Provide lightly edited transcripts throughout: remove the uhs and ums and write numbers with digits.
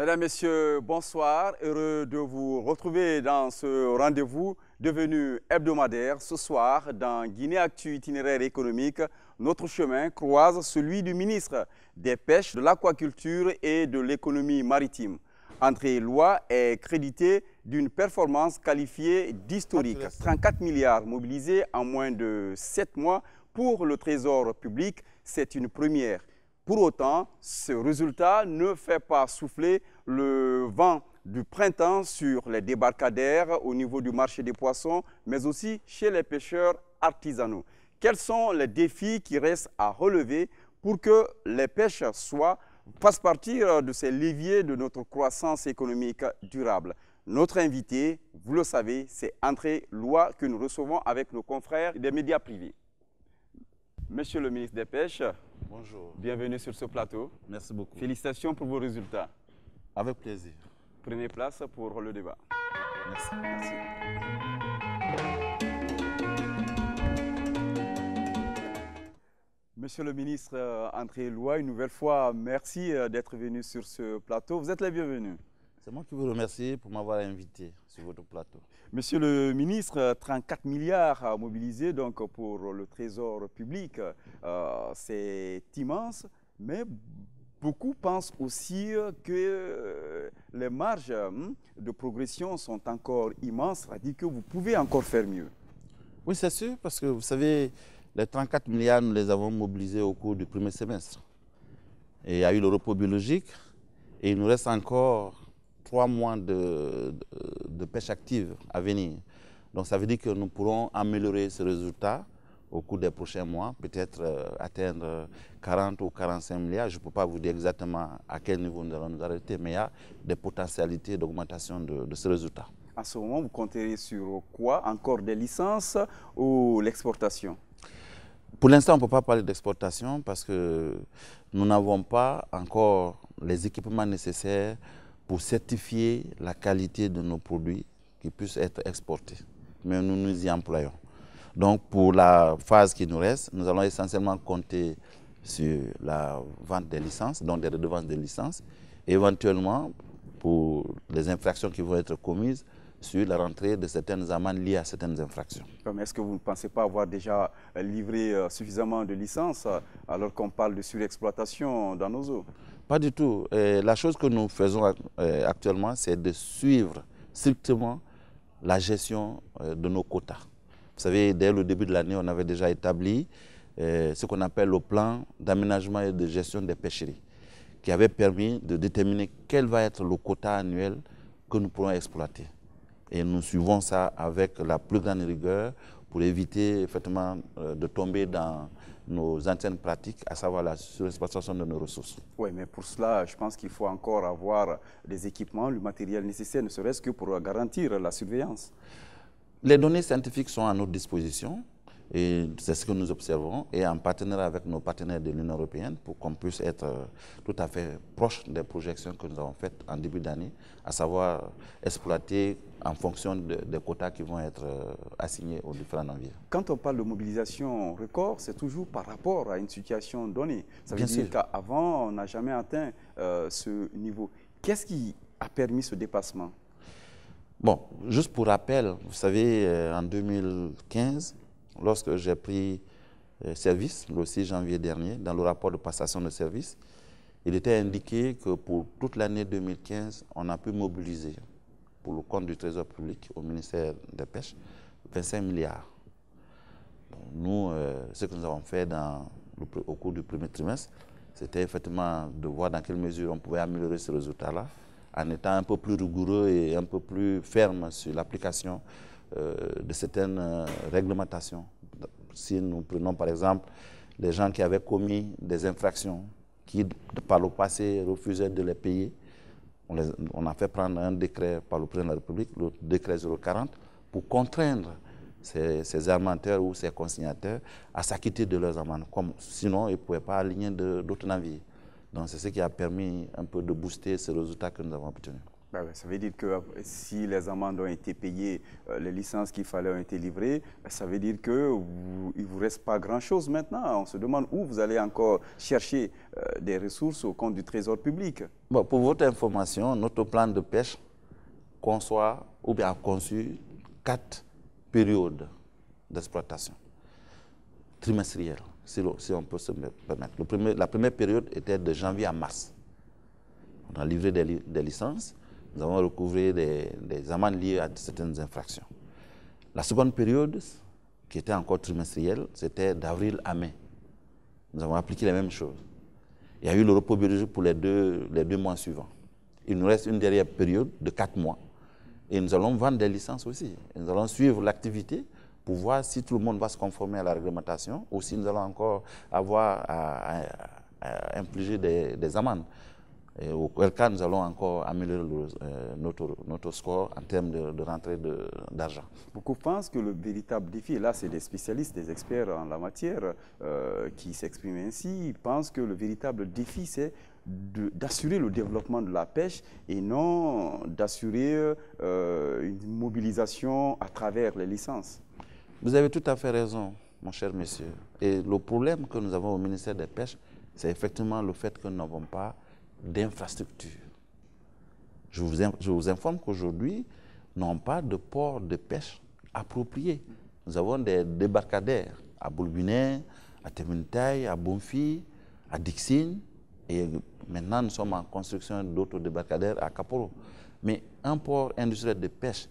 Mesdames, Messieurs, bonsoir. Heureux de vous retrouver dans ce rendez-vous devenu hebdomadaire. Ce soir, dans Guinée Actu Itinéraire économique, notre chemin croise celui du ministre des Pêches, de l'Aquaculture et de l'Économie maritime. André Loy est crédité d'une performance qualifiée d'historique. 34 milliards mobilisés en moins de 7 mois pour le Trésor public, c'est une première. Pour autant, ce résultat ne fait pas souffler le vent du printemps sur les débarcadères au niveau du marché des poissons, mais aussi chez les pêcheurs artisanaux. Quels sont les défis qui restent à relever pour que les pêches fassent partie de ces leviers de notre croissance économique durable? Notre invité, vous le savez, c'est André Loy que nous recevons avec nos confrères des médias privés. Monsieur le ministre des Pêches, bonjour. Bienvenue sur ce plateau. Merci beaucoup. Félicitations pour vos résultats. Avec plaisir. Prenez place pour le débat. Merci. Merci. Monsieur le ministre André Loy, une nouvelle fois, merci d'être venu sur ce plateau. Vous êtes les bienvenus. C'est moi qui vous remercie pour m'avoir invité sur votre plateau. Monsieur le ministre, 34 milliards mobilisés donc, pour le Trésor public, c'est immense, mais beaucoup pensent aussi que les marges de progression sont encore immenses, c'est-à-dire que vous pouvez encore faire mieux. Oui, c'est sûr, parce que vous savez, les 34 milliards, nous les avons mobilisés au cours du premier semestre. Et il y a eu le repos biologique, et il nous reste encore 3 mois de pêche active à venir. Donc ça veut dire que nous pourrons améliorer ce résultat au cours des prochains mois, peut-être atteindre 40 ou 45 milliards. Je ne peux pas vous dire exactement à quel niveau nous allons nous arrêter, mais il y a des potentialités d'augmentation de ce résultat. En ce moment, vous comptez sur quoi? Encore des licences ou l'exportation? Pour l'instant, on ne peut pas parler d'exportation parce que nous n'avons pas encore les équipements nécessaires pour certifier la qualité de nos produits qui puissent être exportés. Mais nous nous y employons. Donc pour la phase qui nous reste, nous allons essentiellement compter sur la vente des licences, donc des redevances de licences, et éventuellement pour les infractions qui vont être commises, sur la rentrée de certaines amendes liées à certaines infractions. Est-ce que vous ne pensez pas avoir déjà livré suffisamment de licences alors qu'on parle de surexploitation dans nos eaux? Pas du tout. La chose que nous faisons actuellement, c'est de suivre strictement la gestion de nos quotas. Vous savez, dès le début de l'année, on avait déjà établi ce qu'on appelle le plan d'aménagement et de gestion des pêcheries, qui avait permis de déterminer quel va être le quota annuel que nous pourrons exploiter. Et nous suivons ça avec la plus grande rigueur pour éviter effectivement de tomber dans nos anciennes pratiques, à savoir la surexploitation de nos ressources. Oui, mais pour cela, je pense qu'il faut encore avoir des équipements, le matériel nécessaire, ne serait-ce que pour garantir la surveillance. Les données scientifiques sont à notre disposition et c'est ce que nous observons et en partenariat avec nos partenaires de l'Union européenne pour qu'on puisse être tout à fait proche des projections que nous avons faites en début d'année, à savoir exploiter en fonction des quotas qui vont être assignés aux différents navires. Quand on parle de mobilisation record, c'est toujours par rapport à une situation donnée. Ça veut dire qu'avant, on n'a jamais atteint ce niveau. Qu'est-ce qui a permis ce dépassement? Bon, juste pour rappel, vous savez, en 2015, lorsque j'ai pris service, le 6 janvier dernier, dans le rapport de passation de service, il était indiqué que pour toute l'année 2015, on a pu mobiliser pour le compte du Trésor public au ministère des Pêches 25 milliards. Bon, nous, ce que nous avons fait au cours du premier trimestre, c'était effectivement de voir dans quelle mesure on pouvait améliorer ce résultat-là en étant un peu plus rigoureux et un peu plus ferme sur l'application de certaines réglementations. Si nous prenons par exemple des gens qui avaient commis des infractions, qui par le passé refusaient de les payer, on a fait prendre un décret par le président de la République, le décret 040, pour contraindre ces armateurs ou ces consignataires à s'acquitter de leurs amendes. Sinon, ils ne pouvaient pas aligner d'autres navires. Donc c'est ce qui a permis un peu de booster ce résultat que nous avons obtenu. Ça veut dire que si les amendes ont été payées, les licences qu'il fallait ont été livrées, ça veut dire qu'il ne vous reste pas grand-chose maintenant. On se demande où vous allez encore chercher des ressources au compte du Trésor public. Bon, pour votre information, notre plan de pêche conçoit ou bien a conçu 4 périodes d'exploitation trimestrielles, si on peut se permettre. La première période était de janvier à mars. On a livré des licences. Nous avons recouvré des amendes liées à certaines infractions. La seconde période, qui était encore trimestrielle, c'était d'avril à mai. Nous avons appliqué les mêmes choses. Il y a eu le repos biologique pour les deux mois suivants. Il nous reste une dernière période de 4 mois. Et nous allons vendre des licences aussi. Et nous allons suivre l'activité pour voir si tout le monde va se conformer à la réglementation ou si nous allons encore avoir à infliger des amendes. Et auquel cas, nous allons encore améliorer notre score en termes de rentrée d'argent. Beaucoup pensent que le véritable défi, et là c'est des spécialistes, des experts en la matière qui s'expriment ainsi, ils pensent que le véritable défi c'est d'assurer le développement de la pêche et non d'assurer une mobilisation à travers les licences. Vous avez tout à fait raison, mon cher monsieur. Et le problème que nous avons au ministère des Pêches, c'est effectivement le fait que nous n'avons pas d'infrastructures. Je vous informe qu'aujourd'hui, nous n'avons pas de port de pêche approprié. Nous avons des débarcadères à Boulbinet, à Temuntaï, à Bonfi, à Dixine, et maintenant nous sommes en construction d'autres débarcadères à Kaporo. Mais un port industriel de pêche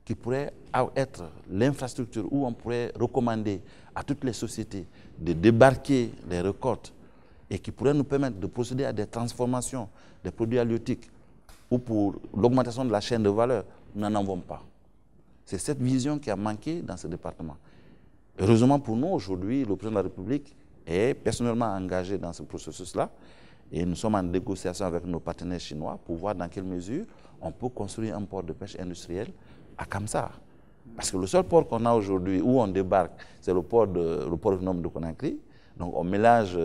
qui pourrait être l'infrastructure où on pourrait recommander à toutes les sociétés de débarquer les récoltes et qui pourrait nous permettre de procéder à des transformations des produits halieutiques ou pour l'augmentation de la chaîne de valeur, nous n'en avons pas. C'est cette vision qui a manqué dans ce département. Heureusement pour nous, aujourd'hui, le président de la République est personnellement engagé dans ce processus-là et nous sommes en négociation avec nos partenaires chinois pour voir dans quelle mesure on peut construire un port de pêche industriel à Kamsar. Parce que le seul port qu'on a aujourd'hui où on débarque, c'est le port autonome de Conakry. Donc on mélange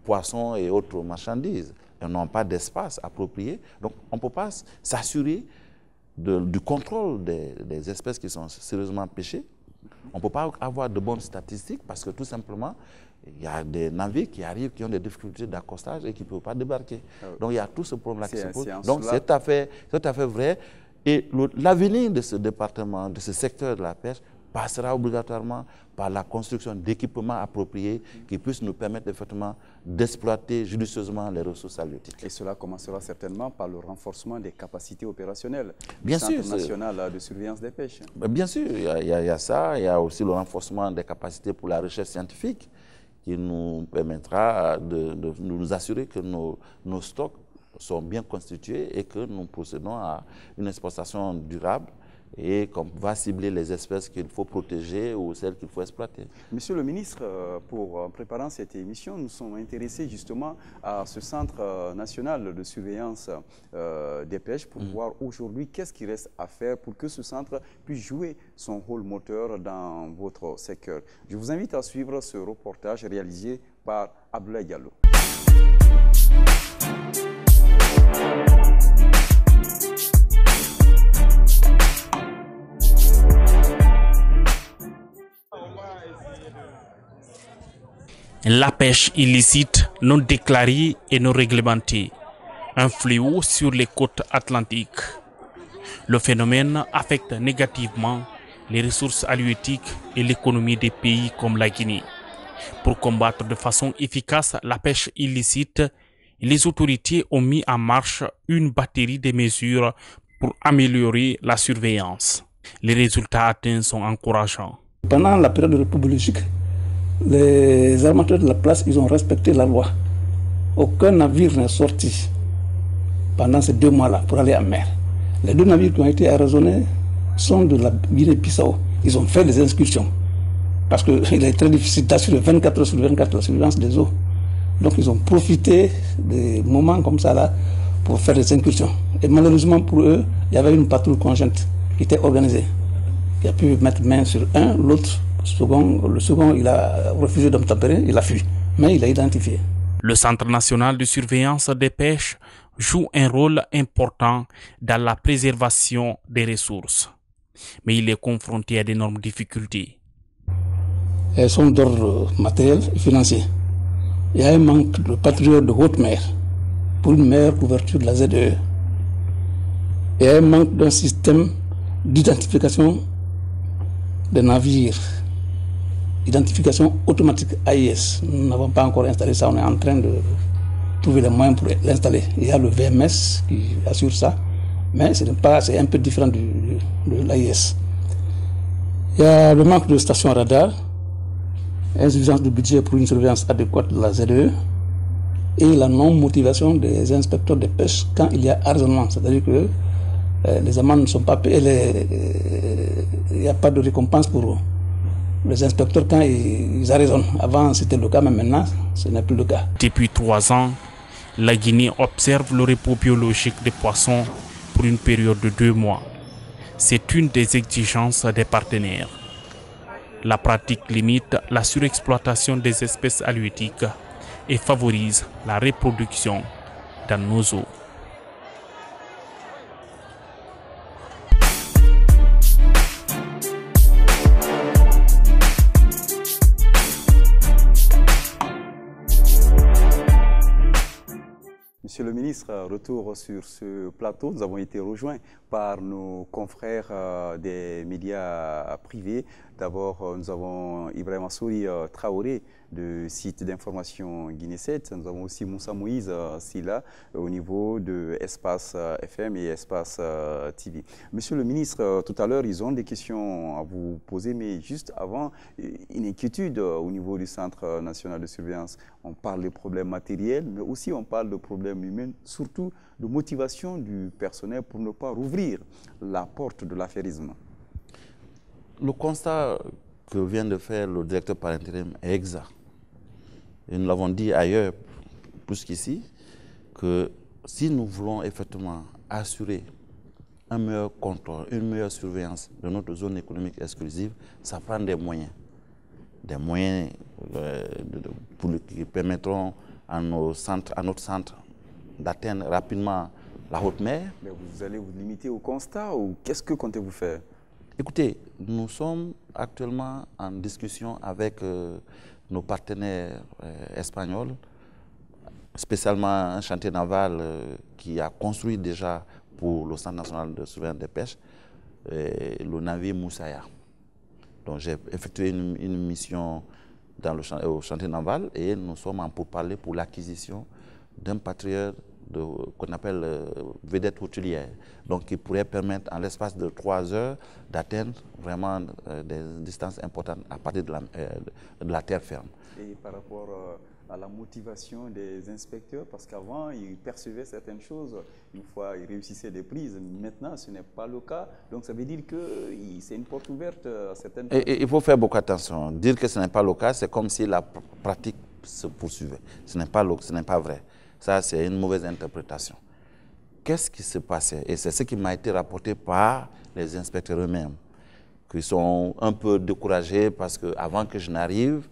poissons et autres marchandises. Et on n'a pas d'espace approprié. Donc on ne peut pas s'assurer du contrôle des espèces qui sont sérieusement pêchées. On ne peut pas avoir de bonnes statistiques parce que tout simplement, il y a des navires qui arrivent, qui ont des difficultés d'accostage et qui ne peuvent pas débarquer. Donc il y a tout ce problème-là qui se pose. Donc c'est tout à fait vrai. Et l'avenir de ce département, de ce secteur de la pêche, passera obligatoirement par la construction d'équipements appropriés qui puissent nous permettre effectivement d'exploiter judicieusement les ressources halieutiques. Et cela commencera certainement par le renforcement des capacités opérationnelles du Centre national de surveillance des pêches. Bien sûr, il y a ça. Il y a aussi le renforcement des capacités pour la recherche scientifique qui nous permettra de nous assurer que nos stocks sont bien constitués et que nous procédons à une exploitation durable et qu'on va cibler les espèces qu'il faut protéger ou celles qu'il faut exploiter. Monsieur le ministre, en préparant cette émission, nous sommes intéressés justement à ce Centre national de surveillance des pêches pour voir aujourd'hui qu'est-ce qui reste à faire pour que ce centre puisse jouer son rôle moteur dans votre secteur. Je vous invite à suivre ce reportage réalisé par Abdoulaye Diallo. La pêche illicite, non déclarée et non réglementée, un fléau sur les côtes atlantiques. Le phénomène affecte négativement les ressources halieutiques et l'économie des pays comme la Guinée. Pour combattre de façon efficace la pêche illicite, les autorités ont mis en marche une batterie de mesures pour améliorer la surveillance. Les résultats atteints sont encourageants. Pendant la période républicaine, les armateurs de la place, ils ont respecté la loi. Aucun navire n'est sorti pendant ces 2 mois-là pour aller en mer. Les 2 navires qui ont été arraisonnés sont de la Guinée-Bissau. Ils ont fait des incursions parce qu'il est très difficile d'assurer 24 heures sur 24 la surveillance des eaux. Donc ils ont profité des moments comme ça là pour faire des incursions. Et malheureusement pour eux, il y avait une patrouille conjointe qui était organisée, qui a pu mettre main sur un, l'autre. Le second, il a refusé d'obtempérer, il a fui, mais il a identifié. Le Centre national de surveillance des pêches joue un rôle important dans la préservation des ressources, mais il est confronté à d'énormes difficultés. Elles sont d'ordre matériel et financier. Il y a un manque de patrouilleurs de haute mer pour une meilleure couverture de la ZEE. Il y a un manque d'un système d'identification des navires, identification automatique AIS. Nous n'avons pas encore installé ça, on est en train de trouver les moyens pour l'installer. Il y a le VMS qui assure ça, mais c'est un peu différent de l'AIS. Il y a le manque de stations radar, insuffisance de budget pour une surveillance adéquate de la ZEE et la non-motivation des inspecteurs de pêche quand il y a harcèlement, c'est-à-dire que les amendes ne sont pas payées, il n'y a pas de récompense pour eux. Les inspecteurs, quand ils arraisonnent, avant c'était le cas, mais maintenant ce n'est plus le cas. Depuis 3 ans, la Guinée observe le repos biologique des poissons pour une période de 2 mois. C'est une des exigences des partenaires. La pratique limite la surexploitation des espèces halieutiques et favorise la reproduction dans nos eaux. Monsieur le ministre, retour sur ce plateau. Nous avons été rejoints par nos confrères des médias privés. D'abord, nous avons Ibrahim Assouri Traoré du site d'information Guinée 7. Nous avons aussi Moussa Moïse Silla au niveau de Espace FM et Espace TV. Monsieur le ministre, tout à l'heure, ils ont des questions à vous poser, mais juste avant, une inquiétude au niveau du Centre national de surveillance. On parle de problèmes matériels, mais aussi on parle de problèmes humains, surtout de motivation du personnel pour ne pas rouvrir la porte de l'affairisme. Le constat que vient de faire le directeur par intérim est exact. Et nous l'avons dit ailleurs, plus qu'ici, que si nous voulons effectivement assurer un meilleur contrôle, une meilleure surveillance de notre zone économique exclusive, ça prend des moyens. Des moyens qui permettront à notre centre d'atteindre rapidement la haute mer. Mais vous allez vous limiter au constat ou qu'est-ce que comptez-vous faire? Écoutez, nous sommes actuellement en discussion avec nos partenaires espagnols, spécialement un chantier naval qui a construit déjà pour le Centre national de surveillance des pêches, le navire Moussaïa. Donc j'ai effectué une mission au chantier naval et nous sommes en pourparlers pour l'acquisition d'un patrouilleur qu'on appelle vedette hôtelière, donc qui pourrait permettre en l'espace de 3 heures d'atteindre vraiment des distances importantes à partir de la terre ferme. Et par rapport à la motivation des inspecteurs, parce qu'avant ils percevaient certaines choses, une fois ils réussissaient des prises, maintenant ce n'est pas le cas, donc ça veut dire que c'est une porte ouverte à certaines choses. Et il faut faire beaucoup attention, dire que ce n'est pas le cas, c'est comme si la pratique se poursuivait, ce n'est pas vrai. Ça, c'est une mauvaise interprétation. Qu'est-ce qui se passait? Et c'est ce qui m'a été rapporté par les inspecteurs eux-mêmes, qui sont un peu découragés parce qu'avant que je n'arrive,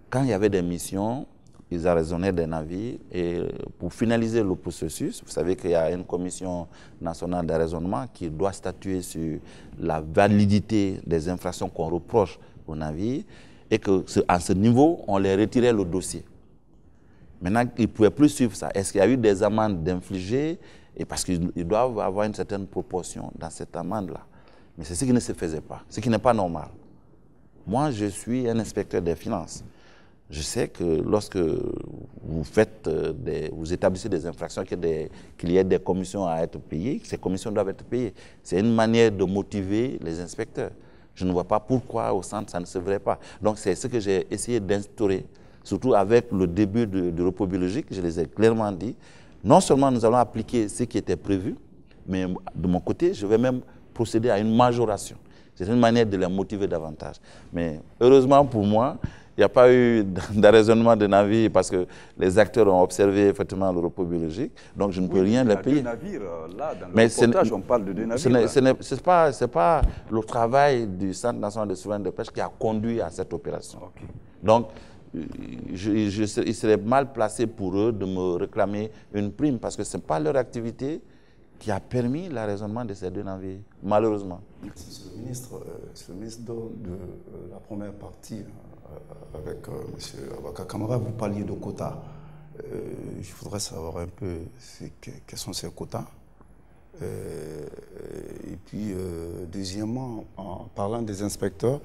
quand il y avait des missions, ils arraisonnaient des navires. Et pour finaliser le processus, vous savez qu'il y a une commission nationale d'arraisonnement qui doit statuer sur la validité des infractions qu'on reproche aux navires et qu'à ce niveau, on les retirait le dossier. Maintenant, ils ne pouvaient plus suivre ça. Est-ce qu'il y a eu des amendes d'infliger? Et parce qu'ils doivent avoir une certaine proportion dans cette amende-là. Mais c'est ce qui ne se faisait pas, ce qui n'est pas normal. Moi, je suis un inspecteur des finances. Je sais que lorsque vous établissez des infractions, qu'il y ait des commissions à être payées, ces commissions doivent être payées. C'est une manière de motiver les inspecteurs. Je ne vois pas pourquoi au centre ça ne se ferait pas. Donc c'est ce que j'ai essayé d'instaurer. Surtout avec le début du repos biologique, je les ai clairement dit. Non seulement nous allons appliquer ce qui était prévu, mais de mon côté, je vais même procéder à une majoration. C'est une manière de les motiver davantage. Mais heureusement pour moi, il n'y a pas eu d'arraisonnement de navires parce que les acteurs ont observé effectivement le repos biologique, donc je ne peux rien les payer. Il y a 2 navires, là, dans le reportage, on parle de 2 navires. Ce n'est pas le travail du Centre national de surveillance de pêche qui a conduit à cette opération. Okay. Donc, il serait mal placé pour eux de me réclamer une prime parce que ce n'est pas leur activité qui a permis l'arraisonnement de ces 2 navires, malheureusement. Monsieur le ministre, de la première partie, avec M. Abaka Kamara, vous parliez de quotas. Je voudrais savoir un peu quels sont ces quotas. Et puis, deuxièmement, en parlant des inspecteurs,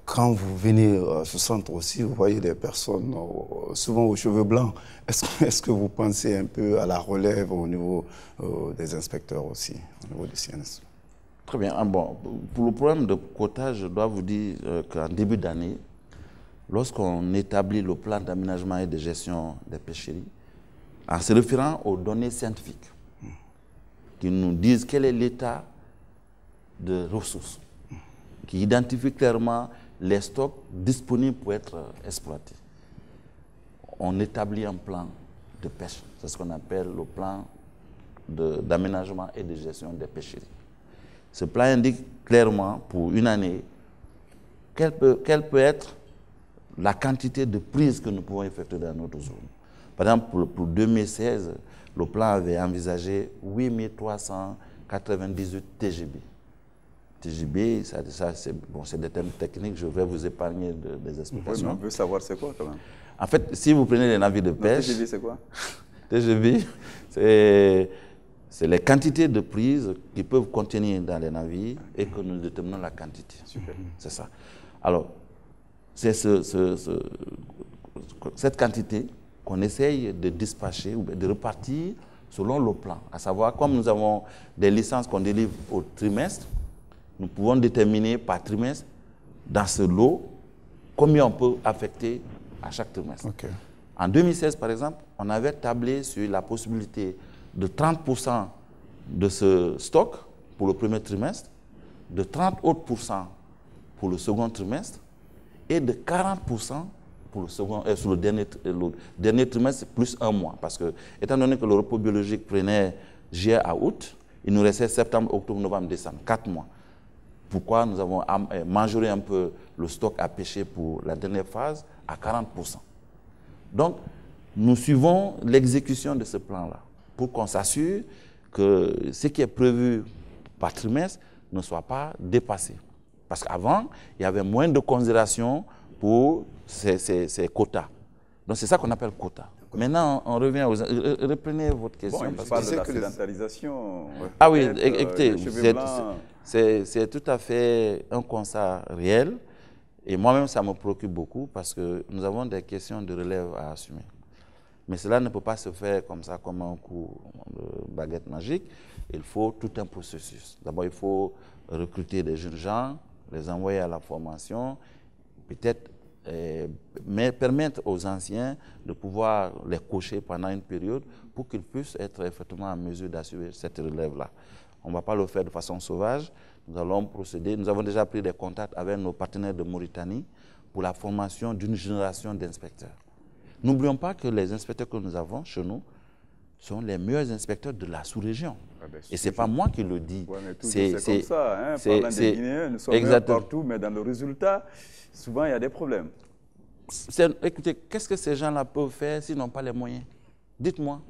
quand vous venez à ce centre aussi, vous voyez des personnes souvent aux cheveux blancs. Est-ce que vous pensez un peu à la relève au niveau des inspecteurs aussi, au niveau du CNS? Très bien. Ah bon, pour le problème de quotas, je dois vous dire qu'en début d'année, lorsqu'on établit le plan d'aménagement et de gestion des pêcheries, en se référant aux données scientifiques qui nous disent quel est l'état de ressources, qui identifie clairement les stocks disponibles pour être exploités. On établit un plan de pêche. C'est ce qu'on appelle le plan d'aménagement et de gestion des pêcheries. Ce plan indique clairement pour une année quelle peut être la quantité de prises que nous pouvons effectuer dans notre zone. Par exemple, pour 2016, le plan avait envisagé 8398 TGB. TGB, c'est des termes techniques, je vais vous épargner des explications. Oui, mais on veut savoir c'est quoi quand même. En fait, si vous prenez les navires de pêche... TGB, c'est quoi? TGB, c'est les quantités de prises qui peuvent contenir dans les navires et que nous déterminons la quantité. C'est ça. Alors, c'est cette quantité qu'on essaye de dispatcher ou de repartir selon le plan. À savoir, comme nous avons des licences qu'on délivre au trimestre, nous pouvons déterminer par trimestre, dans ce lot, combien on peut affecter à chaque trimestre. Okay. En 2016, par exemple, on avait tablé sur la possibilité de 30% de ce stock pour le premier trimestre, de 30 autres % pour le second trimestre et de 40% pour le dernier trimestre plus 1 mois. Parce que, étant donné que le repos biologique prenait juillet à août, il nous restait septembre, octobre, novembre, décembre, 4 mois. Pourquoi nous avons majoré un peu le stock à pêcher pour la dernière phase à 40%. Donc, nous suivons l'exécution de ce plan-là pour qu'on s'assure que ce qui est prévu par trimestre ne soit pas dépassé. Parce qu'avant, il y avait moins de considération pour ces quotas. Donc, c'est ça qu'on appelle quota. Maintenant, on revient aux... Reprenez votre question. Bon, parce parle de la sédentarisation. Ah oui, écoutez, c'est tout à fait un constat réel. Et moi-même, ça me préoccupe beaucoup parce que nous avons des questions de relève à assumer. Mais cela ne peut pas se faire comme ça, comme un coup de baguette magique. Il faut tout un processus. D'abord, il faut recruter des jeunes gens, les envoyer à la formation, peut-être permettre aux anciens de pouvoir les coacher pendant une période pour qu'ils puissent être effectivement en mesure d'assurer cette relève-là. On ne va pas le faire de façon sauvage. Nous allons procéder. Nous avons déjà pris des contacts avec nos partenaires de Mauritanie pour la formation d'une génération d'inspecteurs. N'oublions pas que les inspecteurs que nous avons chez nous sont les meilleurs inspecteurs de la sous-région. Ah ben, et ce n'est pas moi qui le dis. Ouais, c'est comme ça. Hein. Parlant des Guinéens, nous sommes meilleurs partout, mais dans le résultat, souvent il y a des problèmes. Écoutez, qu'est-ce que ces gens-là peuvent faire s'ils n'ont pas les moyens? Dites-moi.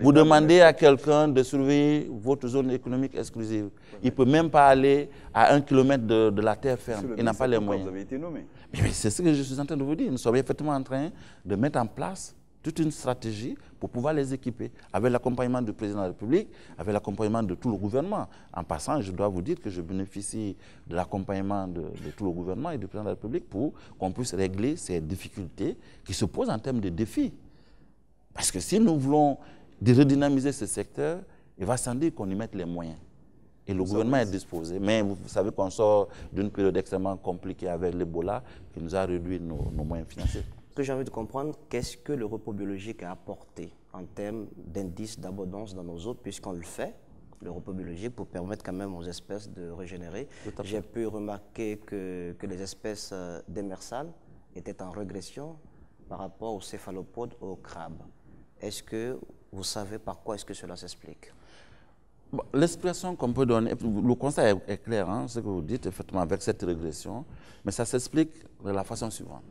Vous demandez à quelqu'un de surveiller votre zone économique exclusive. Il ne peut même pas aller à 1 kilomètre de la terre ferme. Il n'a pas les moyens. Vous avez été nommé. Mais c'est ce que je suis en train de vous dire. Nous sommes effectivement en train de mettre en place toute une stratégie pour pouvoir les équiper, avec l'accompagnement du président de la République, avec l'accompagnement de tout le gouvernement. En passant, je dois vous dire que je bénéficie de l'accompagnement de tout le gouvernement et du président de la République pour qu'on puisse régler ces difficultés qui se posent en termes de défis. Parce que si nous voulons redynamiser ce secteur, il va sans dire qu'on y mette les moyens. Et le gouvernement est disposé. Mais vous savez qu'on sort d'une période extrêmement compliquée avec l'Ebola qui nous a réduit nos moyens financiers. Ce que j'ai envie de comprendre, qu'est-ce que le repos biologique a apporté en termes d'indices d'abondance dans nos eaux, puisqu'on le fait, le repos biologique, pour permettre quand même aux espèces de régénérer. J'ai pu remarquer que les espèces démersales étaient en régression par rapport aux céphalopodes, aux crabes. Est-ce que vous savez par quoi est-ce que cela s'explique? Bon, l'expression qu'on peut donner, le constat est clair, hein, ce que vous dites, effectivement, avec cette régression, mais ça s'explique de la façon suivante.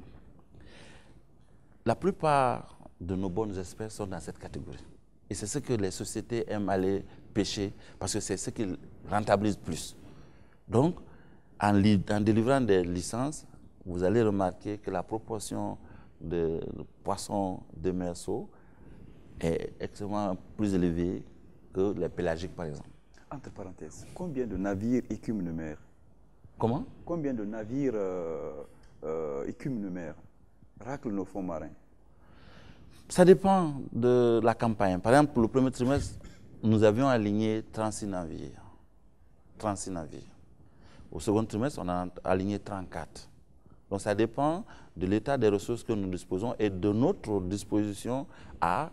La plupart de nos bonnes espèces sont dans cette catégorie. Et c'est ce que les sociétés aiment aller pêcher, parce que c'est ce qui rentabilise plus. Donc, en délivrant des licences, vous allez remarquer que la proportion de poissons de merceau est extrêmement plus élevée que les pélagiques, par exemple. Entre parenthèses, combien de navires écument nos mers? Comment? Combien de navires écument nos mers, raclent nos fonds marins? Ça dépend de la campagne. Par exemple, pour le premier trimestre, nous avions aligné 36 navires. 36 navires. Au second trimestre, on a aligné 34. Donc ça dépend de l'état des ressources que nous disposons et de notre disposition à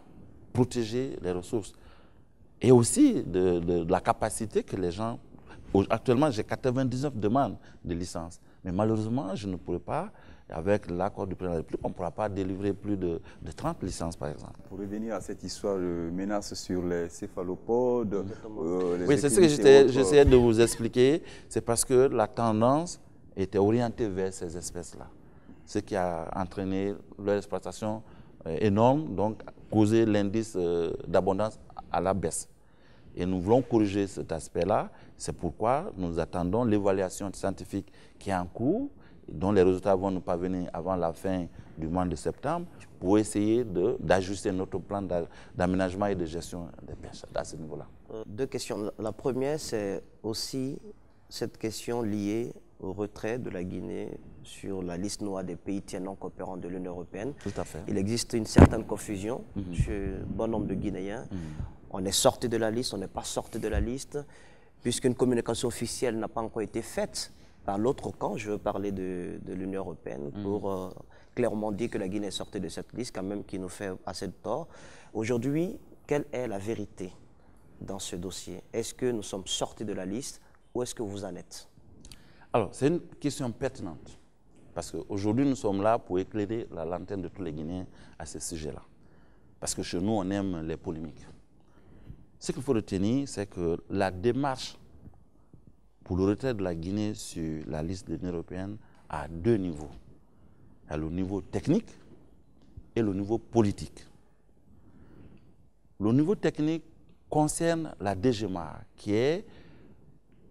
protéger les ressources. Et aussi de la capacité que les gens... Actuellement, j'ai 99 demandes de licence. Mais malheureusement, je ne pourrais pas, avec l'accord du président de la République, on ne pourra pas délivrer plus de 30 licences, par exemple. Pour revenir à cette histoire de menace sur les céphalopodes... oui, c'est ce que j'essayais de vous expliquer. C'est parce que la tendance était orientée vers ces espèces-là. Ce qui a entraîné leur exploitation énorme, donc causé l'indice d'abondance à la baisse. Et nous voulons corriger cet aspect-là. C'est pourquoi nous attendons l'évaluation scientifique qui est en cours, dont les résultats vont nous parvenir avant la fin du mois de septembre, pour essayer d'ajuster notre plan d'aménagement et de gestion des pêches à ce niveau-là. Deux questions. La première, c'est aussi cette question liée au retrait de la Guinée sur la liste noire des pays tiers non coopérants de l'Union européenne. Tout à fait. Il existe une certaine confusion chez bon nombre de Guinéens. On est sorti de la liste, on n'est pas sorti de la liste, puisqu'une communication officielle n'a pas encore été faite par l'autre camp. Je veux parler de l'Union européenne pour clairement dire que la Guinée est sortie de cette liste, quand même, qui nous fait assez de tort. Aujourd'hui, quelle est la vérité dans ce dossier? Est-ce que nous sommes sortis de la liste ou est-ce que vous en êtes? Alors, c'est une question pertinente, parce qu'aujourd'hui, nous sommes là pour éclairer la lanterne de tous les Guinéens à ce sujet-là. Parce que chez nous, on aime les polémiques. Ce qu'il faut retenir, c'est que la démarche pour le retrait de la Guinée sur la liste de l'Union européenne a deux niveaux. Il y a le niveau technique et le niveau politique. Le niveau technique concerne la DGMA, qui est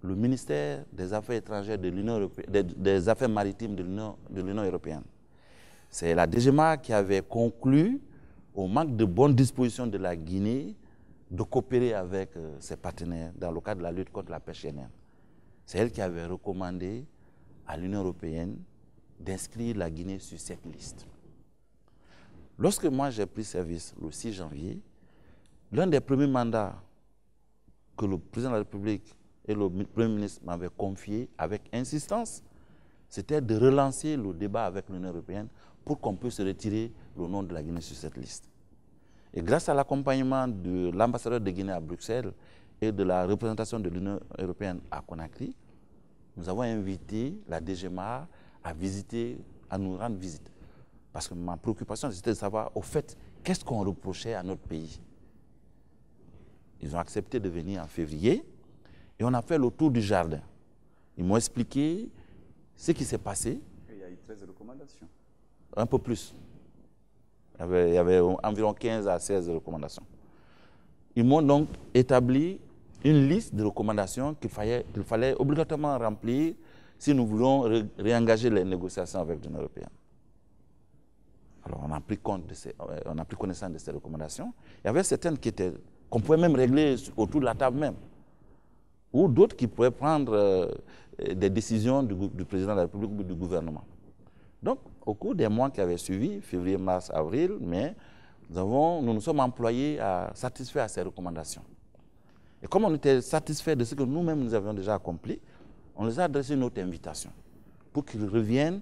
le ministère des Affaires étrangères de l'Union européenne, des Affaires maritimes de l'Union européenne. C'est la DGMA qui avait conclu, au manque de bonnes dispositions de la Guinée, de coopérer avec ses partenaires dans le cadre de la lutte contre la pêche INN. C'est elle qui avait recommandé à l'Union européenne d'inscrire la Guinée sur cette liste. Lorsque moi j'ai pris service le 6 janvier, l'un des premiers mandats que le président de la République et le Premier ministre m'avaient confié avec insistance, c'était de relancer le débat avec l'Union européenne pour qu'on puisse retirer le nom de la Guinée sur cette liste. Et grâce à l'accompagnement de l'ambassadeur de Guinée à Bruxelles et de la représentation de l'Union européenne à Conakry, nous avons invité la DGMA à nous rendre visite. Parce que ma préoccupation, c'était de savoir, au fait, qu'est-ce qu'on reprochait à notre pays. Ils ont accepté de venir en février et on a fait le tour du jardin. Ils m'ont expliqué ce qui s'est passé. Il y a eu 13 recommandations. Un peu plus. Il y avait environ 15 à 16 recommandations. Ils m'ont donc établi une liste de recommandations qu'il fallait obligatoirement remplir si nous voulons réengager les négociations avec l'Union européenne. Alors on a pris connaissance de ces recommandations. Il y avait certaines qu'on pouvait même régler autour de la table même, ou d'autres qui pouvaient prendre des décisions du président de la République ou du gouvernement. Donc, au cours des mois qui avaient suivi, février, mars, avril, mai, nous nous sommes employés à satisfaire ces recommandations. Et comme on était satisfait de ce que nous-mêmes nous avions déjà accompli, on les a adressé une autre invitation pour qu'ils reviennent,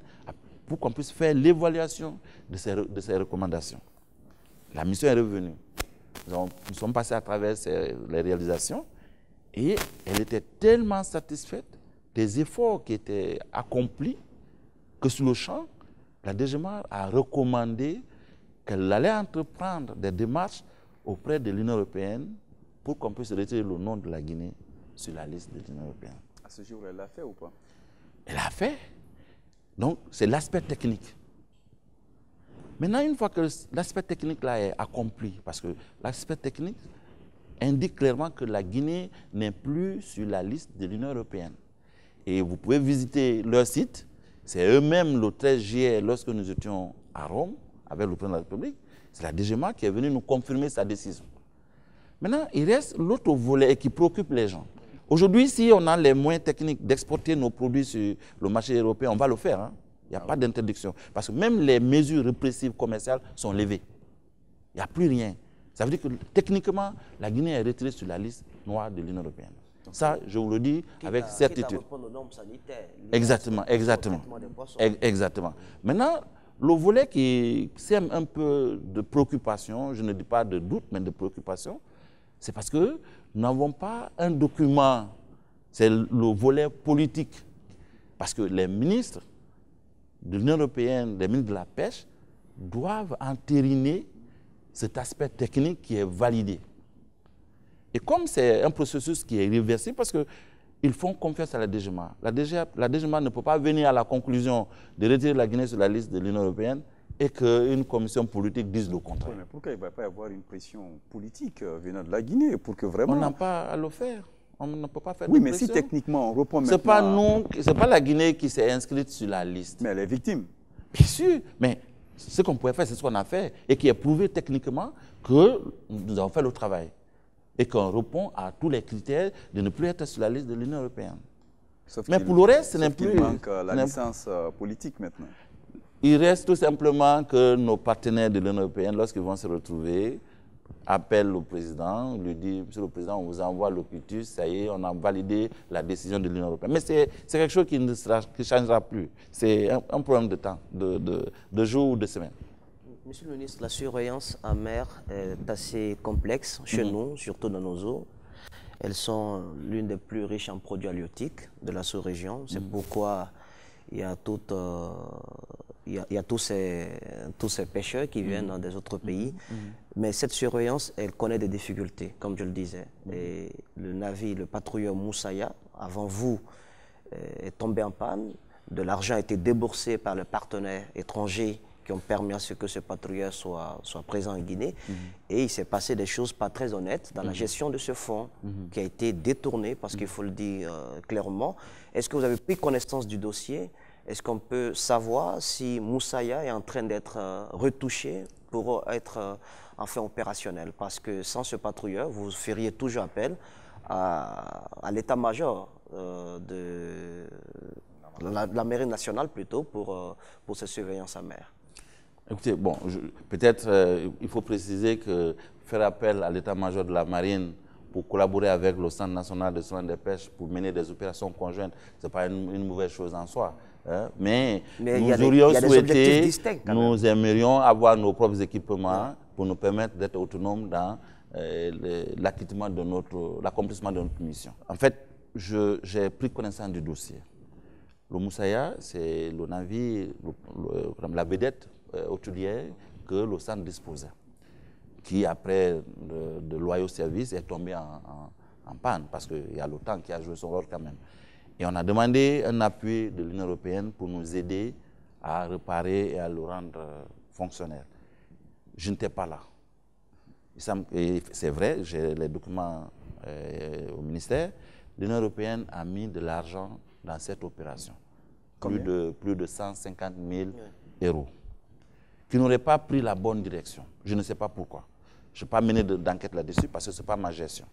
pour qu'on puisse faire l'évaluation de ces recommandations. La mission est revenue. Nous sommes passés à travers les réalisations et elle était tellement satisfaite des efforts qui étaient accomplis que sur le champ, la DGMA a recommandé qu'elle allait entreprendre des démarches auprès de l'Union européenne pour qu'on puisse retirer le nom de la Guinée sur la liste de l'Union européenne. À ce jour, elle l'a fait ou pas? Elle a fait. Donc, c'est l'aspect technique. Maintenant, une fois que l'aspect technique là est accompli, parce que l'aspect technique indique clairement que la Guinée n'est plus sur la liste de l'Union européenne. Et vous pouvez visiter leur site. C'est eux-mêmes, le 13 juillet, lorsque nous étions à Rome, avec le président de la République, c'est la DGMA qui est venue nous confirmer sa décision. Maintenant, il reste l'autre volet qui préoccupe les gens. Aujourd'hui, si on a les moyens techniques d'exporter nos produits sur le marché européen, on va le faire. Hein. Il n'y a pas d'interdiction. Parce que même les mesures répressives commerciales sont levées. Il n'y a plus rien. Ça veut dire que techniquement, la Guinée est retirée sur la liste noire de l'Union européenne. Ça, je vous le dis avec certitude. Exactement, exactement. Exactement. Maintenant, le volet qui sème un peu de préoccupation, je ne dis pas de doute, mais de préoccupation, c'est parce que nous n'avons pas un document, c'est le volet politique. Parce que les ministres de l'Union européenne, les ministres de la pêche, doivent entériner cet aspect technique qui est validé. Et comme c'est un processus qui est réversible, parce qu'ils font confiance à la DGMA. La DGMA ne peut pas venir à la conclusion de retirer la Guinée sur la liste de l'Union européenne et qu'une commission politique dise le contraire. Oui, mais pourquoi il ne va pas y avoir une pression politique venant de la Guinée pour que vraiment... On n'a pas à le faire. On ne peut pas faire oui, de mais pression. si techniquement on reprend maintenant... Ce n'est pas nous, c'est pas la Guinée qui s'est inscrite sur la liste. Mais elle est victime. Bien sûr, mais ce qu'on pouvait faire, c'est ce qu'on a fait et qui est prouvé techniquement que nous avons fait le travail et qu'on répond à tous les critères de ne plus être sur la liste de l'Union européenne. Mais pour le reste, ce n'est plus... Il manque la licence politique maintenant. Il reste tout simplement que nos partenaires de l'Union européenne, lorsqu'ils vont se retrouver, appellent le président, lui disent « Monsieur le Président, on vous envoie le quitus, ça y est, on a validé la décision de l'Union européenne. » Mais c'est quelque chose qui ne changera plus. C'est un problème de temps, de jours ou de semaines. Monsieur le ministre, la surveillance en mer est assez complexe chez nous, surtout dans nos eaux. Elles sont l'une des plus riches en produits halieutiques de la sous-région. C'est pourquoi il y a tous ces pêcheurs qui viennent des autres pays. Mais cette surveillance, elle connaît des difficultés, comme je le disais. Et le navire, le patrouilleur Moussaya, avant vous, est tombé en panne. De l'argent a été déboursé par les partenaires étrangers qui ont permis à ce que ce patrouilleur soit présent en Guinée. Et il s'est passé des choses pas très honnêtes dans la gestion de ce fonds qui a été détourné, parce qu'il faut le dire clairement. Est-ce que vous avez pris connaissance du dossier? Est-ce qu'on peut savoir si Moussaya est en train d'être retouché pour être enfin opérationnel? Parce que sans ce patrouilleur, vous feriez toujours appel à l'état-major de la mairie nationale plutôt pour cette surveillance en mer. Écoutez, bon, peut-être il faut préciser que faire appel à l'état-major de la marine pour collaborer avec le Centre national de soins des pêches pour mener des opérations conjointes, ce n'est pas une mauvaise chose en soi. Hein. Mais nous aurions souhaité, nous aimerions avoir nos propres équipements pour nous permettre d'être autonomes dans l'accomplissement de notre mission. En fait, j'ai pris connaissance du dossier. Le Moussaya, c'est le navire, la vedette hôtelière que le centre disposait, qui après de loyaux services est tombé en panne, parce qu'il y a l'OTAN qui a joué son rôle quand même. Et on a demandé un appui de l'Union européenne pour nous aider à réparer et à le rendre fonctionnel. Je n'étais pas là. C'est vrai, j'ai les documents au ministère. L'Union européenne a mis de l'argent dans cette opération. Plus de 150 000 euros. Qui n'auraient pas pris la bonne direction. Je ne sais pas pourquoi. Je n'ai pas mené d'enquête là-dessus parce que ce n'est pas ma gestion.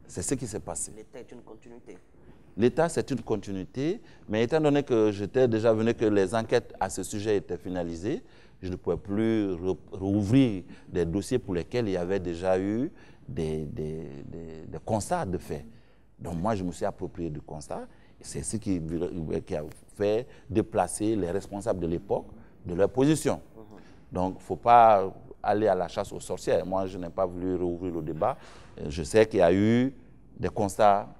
C'est ce qui s'est passé. L'État est une continuité. L'État, c'est une continuité, mais étant donné que j'étais déjà venu que les enquêtes à ce sujet étaient finalisées, je ne pouvais plus rouvrir des dossiers pour lesquels il y avait déjà eu des constats de fait. Donc moi, je me suis approprié du constat. C'est ce qui a fait déplacer les responsables de l'époque de leur position. Donc, il ne faut pas aller à la chasse aux sorcières. Moi, je n'ai pas voulu rouvrir le débat. Je sais qu'il y a eu des constats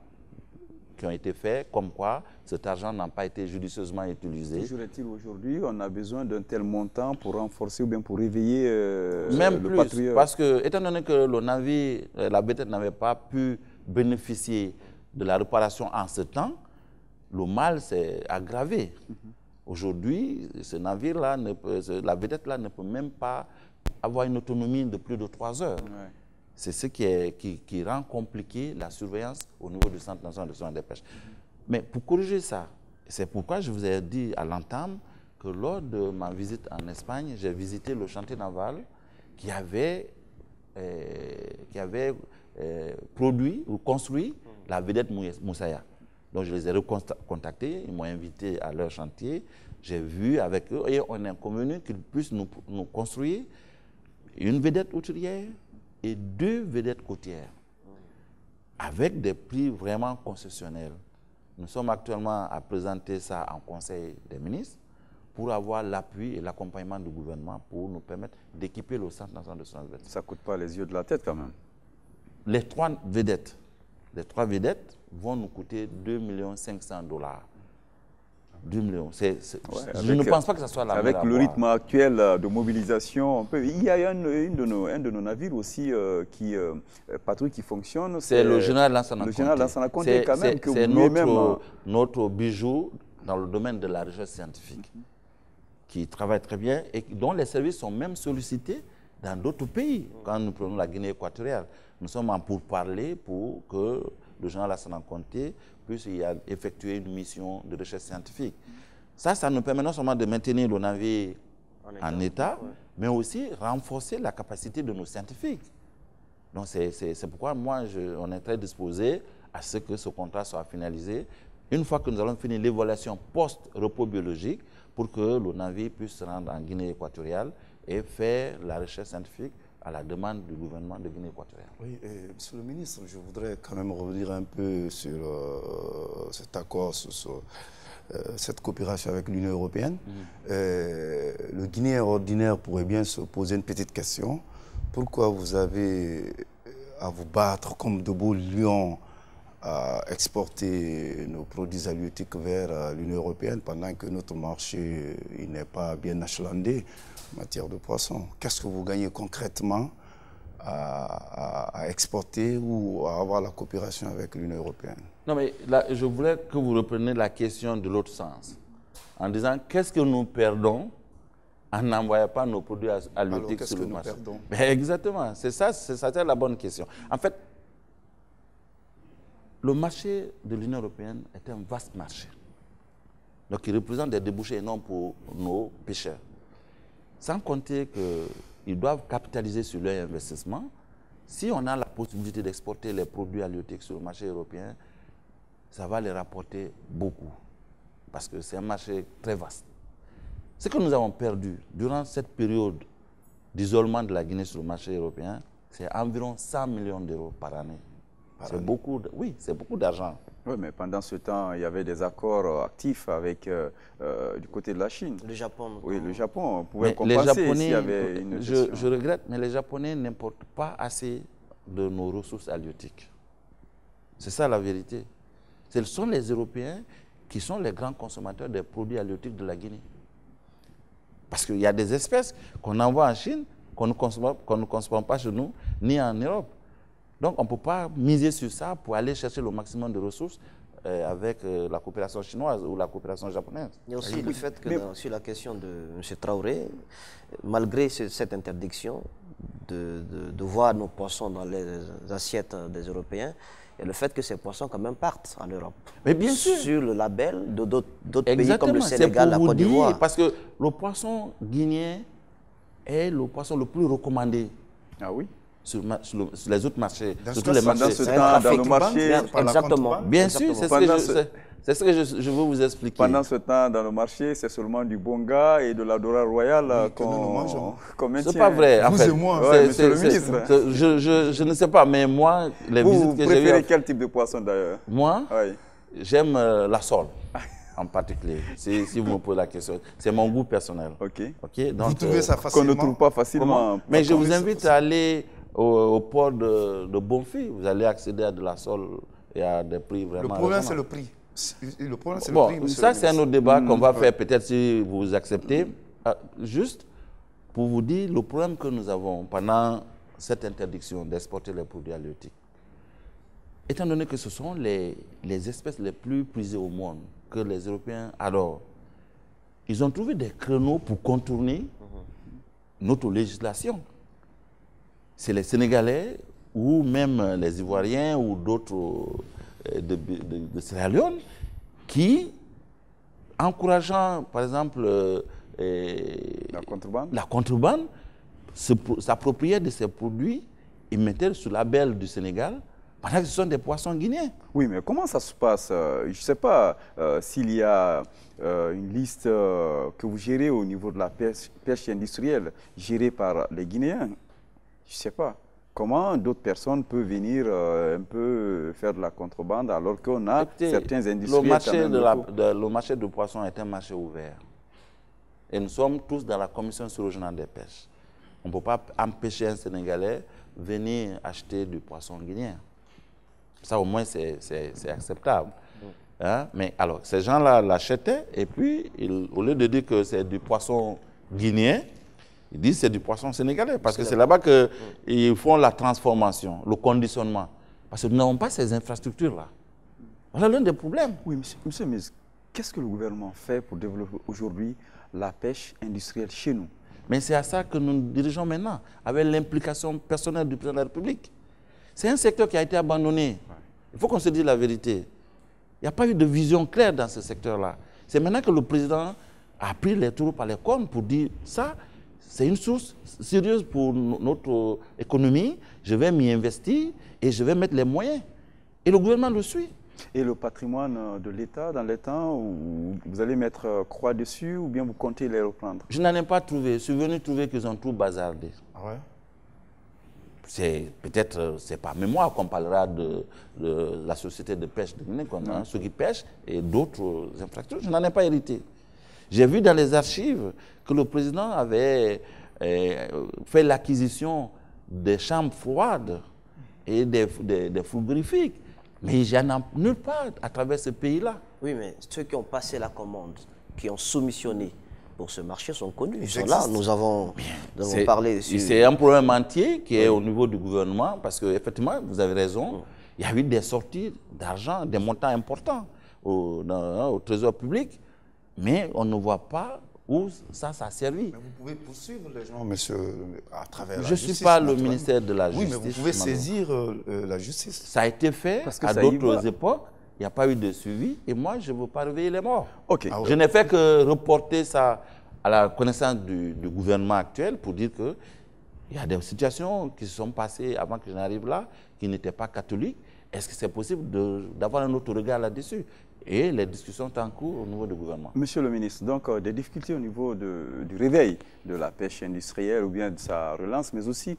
qui qui ont été faits, comme quoi cet argent n'a pas été judicieusement utilisé. Toujours est-il aujourd'hui, on a besoin d'un tel montant pour renforcer ou bien pour réveiller Même le plus, patrouilleur. parce que, étant donné que le navire, la vedette n'avait pas pu bénéficier de la réparation en ce temps, le mal s'est aggravé. Aujourd'hui, ce navire-là, la vedette-là ne peut même pas avoir une autonomie de plus de 3 heures. Ouais. C'est ce qui rend compliqué la surveillance au niveau du Centre national de surveillance des pêches. Mais pour corriger ça, c'est pourquoi je vous ai dit à l'entame que lors de ma visite en Espagne, j'ai visité le chantier naval qui avait produit ou construit la vedette Moussaïa. Donc je les ai recontactés, ils m'ont invité à leur chantier, j'ai vu avec eux et on est convenu qu'ils puissent nous construire une vedette hauturière et 2 vedettes côtières avec des prix vraiment concessionnels. Nous sommes actuellement à présenter ça en Conseil des ministres pour avoir l'appui et l'accompagnement du gouvernement pour nous permettre d'équiper le Centre national de surveillance des pêches. Ça ne coûte pas les yeux de la tête quand même. Les 3 vedettes vont nous coûter 2 500 000 $. 2 millions. Je ne pense pas que ce soit la avec mer à le boire. rythme actuel de mobilisation, il y a un de nos navires aussi qui patrouille, qui fonctionne. C'est le général Lansana Conté. Le général Lansana Conté, quand même, que c'est vous lui-même... notre bijou dans le domaine de la recherche scientifique, qui travaille très bien et dont les services sont même sollicités dans d'autres pays. Quand nous prenons la Guinée équatoriale, nous sommes en pourparlers pour que le général Lansana Conté puisse y effectuer une mission de recherche scientifique. Ça nous permet non seulement de maintenir le navire en état, mais aussi renforcer la capacité de nos scientifiques. Donc c'est pourquoi moi, on est très disposé à ce que ce contrat soit finalisé une fois que nous allons finir l'évaluation post-repos biologique pour que le navire puisse se rendre en Guinée équatoriale et faire la recherche scientifique à la demande du gouvernement de Guinée équatoriale. Oui, Monsieur le ministre, je voudrais quand même revenir un peu sur cet accord, sur cette coopération avec l'Union européenne. Le Guinéen ordinaire pourrait bien se poser une petite question. Pourquoi vous avez à vous battre comme de beaux lions à exporter nos produits halieutiques vers l'Union européenne pendant que notre marché n'est pas bien achalandé en matière de poissons? Qu'est-ce que vous gagnez concrètement à exporter ou à avoir la coopération avec l'Union européenne? Non, mais là, je voulais que vous repreniez la question de l'autre sens, en disant qu'est-ce que nous perdons en n'envoyant pas nos produits halieutiques sur le marché? Mais exactement, c'est ça la bonne question. En fait, le marché de l'Union européenne est un vaste marché. Donc, il représente des débouchés énormes pour nos pêcheurs. Sans compter qu'ils doivent capitaliser sur leur investissement. Si on a la possibilité d'exporter les produits halieutiques sur le marché européen, ça va les rapporter beaucoup. Parce que c'est un marché très vaste. Ce que nous avons perdu durant cette période d'isolement de la Guinée sur le marché européen, c'est environ 100 millions d'euros par année. C'est beaucoup, oui, c'est beaucoup d'argent. Oui, mais pendant ce temps, il y avait des accords actifs avec du côté de la Chine. Le Japon. Oui, le Japon pouvait compenser s'il y avait une gestion. Je regrette, mais les Japonais n'importent pas assez de nos ressources halieutiques. C'est ça la vérité. Ce sont les Européens qui sont les grands consommateurs des produits halieutiques de la Guinée. Parce qu'il y a des espèces qu'on envoie en Chine, qu'on ne consomme pas chez nous, ni en Europe. Donc, on ne peut pas miser sur ça pour aller chercher le maximum de ressources avec la coopération chinoise ou la coopération japonaise. Il y a aussi le fait que sur la question de M. Traoré, malgré cette interdiction de voir nos poissons dans les assiettes des Européens, et le fait que ces poissons quand même partent en Europe. Mais bien sûr. Sur le label d'autres pays comme le Sénégal, la Côte d'Ivoire. Parce que le poisson guinéen est le poisson le plus recommandé. Ah oui? Sur les autres marchés, Dans sur tous les marchés. Dans le marché, exactement. Bien sûr, c'est ce que je veux vous expliquer. Pendant ce temps, dans le marché, c'est seulement du bonga et de la Dora Royale qu'on maintient. C'est pas vrai. En fait, et moi, monsieur le ministre. Je ne sais pas, mais moi, les visites que j'ai eues... Vous préférez quel type de poisson d'ailleurs? Moi, oui. J'aime la sole. En particulier, si vous me posez la question. C'est mon goût personnel. Ok. Donc, vous trouvez ça facilement? Qu'on ne trouve pas facilement. Mais je vous invite à aller au port de Bonfils. Vous allez accéder à de la sole il y a des prix vraiment... Le problème, c'est raisonnables. le prix. Le problème, c'est Bon, le prix, monsieur ça, le c'est un ministre. autre débat qu'on va faire peut-être si vous acceptez. Juste pour vous dire le problème que nous avons pendant cette interdiction d'exporter les produits halieutiques. Étant donné que ce sont les espèces les plus prisées au monde, que les Européens adorent, ils ont trouvé des créneaux pour contourner notre législation. C'est les Sénégalais ou même les Ivoiriens ou d'autres de Sierra Leone qui, encourageant par exemple la contrebande, s'appropriaient de ces produits et mettaient sous label du Sénégal pendant que ce sont des poissons guinéens. Oui, mais comment ça se passe? Je ne sais pas s'il y a une liste que vous gérez au niveau de la pêche industrielle gérée par les Guinéens. Je ne sais pas. Comment d'autres personnes peuvent venir un peu faire de la contrebande alors qu'on a certains industriels... Le marché du poisson est un marché ouvert. Et nous sommes tous dans la commission sur-régionale des pêches. On ne peut pas empêcher un Sénégalais de venir acheter du poisson guinéen. Ça, au moins, c'est acceptable. Hein? Mais alors, ces gens-là l'achetaient et puis, au lieu de dire que c'est du poisson guinéen, ils disent que c'est du poisson sénégalais. Parce que c'est là-bas qu'ils font la transformation, le conditionnement. Parce que nous n'avons pas ces infrastructures-là. Voilà l'un des problèmes. Oui, monsieur, mais qu'est-ce que le gouvernement fait pour développer aujourd'hui la pêche industrielle chez nous? Mais c'est à ça que nous nous dirigeons maintenant, avec l'implication personnelle du président de la République. C'est un secteur qui a été abandonné. Il faut qu'on se dise la vérité. Il n'y a pas eu de vision claire dans ce secteur-là. C'est maintenant que le président a pris les taureaux par les cornes pour dire ça, c'est une source sérieuse pour notre économie, je vais m'y investir et je vais mettre les moyens. Et le gouvernement le suit. Et le patrimoine de l'État, dans les temps où vous allez mettre croix dessus ou bien vous comptez les reprendre? Je n'en ai pas trouvé. Je suis venu trouver qu'ils ont tout bazardé. Ah ouais? Peut-être, c'est pas moi qu'on parlera de la société de pêche de Guinée, ceux qui pêchent et d'autres infrastructures. Je n'en ai pas hérité. J'ai vu dans les archives que le président avait fait l'acquisition des chambres froides et des frigorifiques. Mais il n'y en a nulle part à travers ce pays-là. Oui, mais ceux qui ont passé la commande, qui ont soumissionné pour ce marché sont connus. Ils sont là. Nous avons parlé. C'est un problème entier qui est au niveau du gouvernement parce qu'effectivement, vous avez raison, il y a eu des sorties d'argent, des montants importants au trésor public, mais on ne voit pas où ça a servi. Mais vous pouvez poursuivre les gens, monsieur, à travers la justice. Je ne suis pas le ministère de la Justice. Oui, mais vous pouvez saisir la justice. Ça a été fait à d'autres époques. Il n'y a pas eu de suivi et moi, je ne veux pas réveiller les morts. Okay. Je n'ai fait que reporter ça à la connaissance du gouvernement actuel pour dire qu'il y a des situations qui se sont passées avant que je n'arrive là, qui n'étaient pas catholiques. Est-ce que c'est possible d'avoir un autre regard là-dessus? Et les discussions sont en cours au niveau du gouvernement. Monsieur le ministre, donc des difficultés au niveau du réveil de la pêche industrielle ou bien de sa relance, mais aussi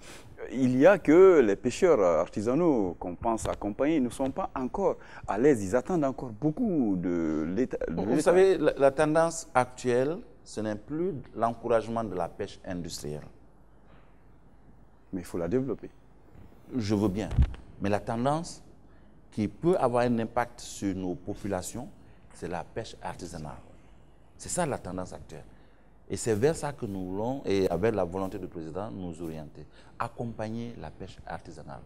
il y a que les pêcheurs artisanaux qu'on pense accompagner ne sont pas encore à l'aise. Ils attendent encore beaucoup de l'État. Vous savez, la tendance actuelle, ce n'est plus l'encouragement de la pêche industrielle. Mais il faut la développer. Je veux bien. Mais la tendance qui peut avoir un impact sur nos populations, c'est la pêche artisanale. C'est ça la tendance actuelle. Et c'est vers ça que nous voulons, et avec la volonté du président, nous orienter. Accompagner la pêche artisanale.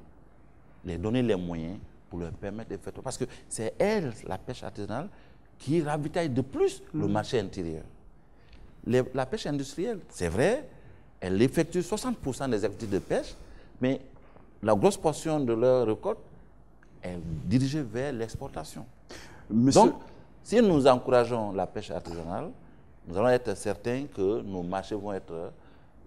Les donner les moyens pour leur permettre de faire tout. Parce que c'est elle, la pêche artisanale, qui ravitaille de plus le marché intérieur. La pêche industrielle, c'est vrai, elle effectue 60% des activités de pêche, mais la grosse portion de leur récolte est dirigée vers l'exportation. Donc, si nous encourageons la pêche artisanale, nous allons être certains que nos marchés vont être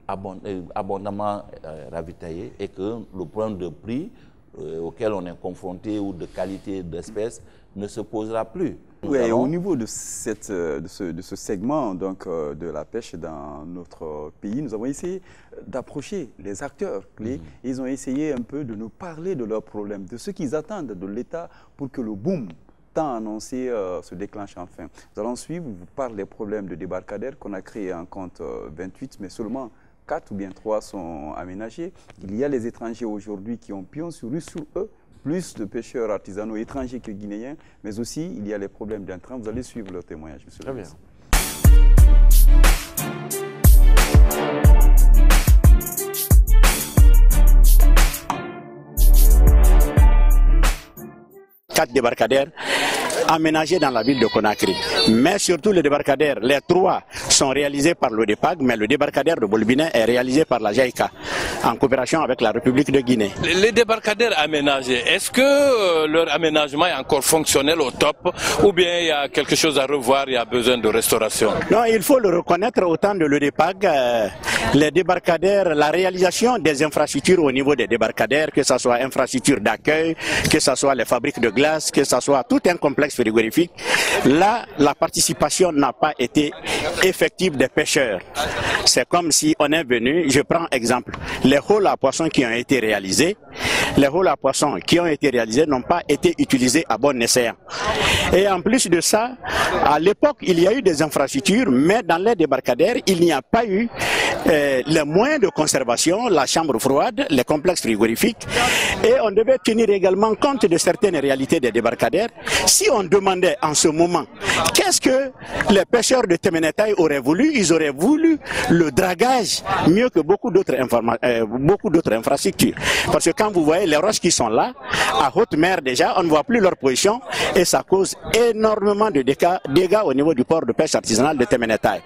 abondamment ravitaillés et que le problème de prix auquel on est confronté ou de qualité d'espèces ne se posera plus. Oui, au niveau de ce segment donc, de la pêche dans notre pays, nous avons essayé d'approcher les acteurs clés. Ils ont essayé un peu de nous parler de leurs problèmes, de ce qu'ils attendent de l'État pour que le boom tant annoncé se déclenche enfin. Nous allons suivre, vous parlez des problèmes de débarcadères qu'on a créé en compte 28, mais seulement 4 ou bien 3 sont aménagés. Il y a les étrangers aujourd'hui qui ont pion sur rue sur eux plus de pêcheurs artisanaux étrangers que guinéens, mais aussi il y a les problèmes d'intrants. Vous allez suivre leur témoignage, monsieur le ministre. Quatre débarcadères aménagés dans la ville de Conakry. Mais surtout les débarcadères, les 3 sont réalisés par le DEPAG, mais le débarcadère de Bolbinet est réalisé par la JAICA, en coopération avec la République de Guinée. Les débarcadères aménagés, est-ce que leur aménagement est encore fonctionnel au top, ou bien il y a quelque chose à revoir, il y a besoin de restauration? Non, il faut le reconnaître, au temps de l'EDEPAG, les débarcadères, la réalisation des infrastructures au niveau des débarcadères, que ce soit infrastructures d'accueil, que ce soit les fabriques de glace, que ce soit tout un complexe frigorifique, là, la participation n'a pas été effective des pêcheurs. C'est comme si on est venu, je prends exemple, les halls à poissons qui ont été réalisés, les halls à poissons qui ont été réalisés n'ont pas été utilisés à bon escient. Et en plus de ça, à l'époque, il y a eu des infrastructures, mais dans les débarcadères, il n'y a pas eu les moyens de conservation, la chambre froide, les complexes frigorifiques, et on devait tenir également compte de certaines réalités des débarcadères. Si on demandait en ce moment qu'est-ce que les pêcheurs de Temenetai auraient voulu, ils auraient voulu le dragage mieux que beaucoup d'autres infrastructures. Parce que quand vous voyez les roches qui sont là, à haute mer déjà, on ne voit plus leur position et ça cause énormément de dégâts au niveau du port de pêche artisanal de Temenetai.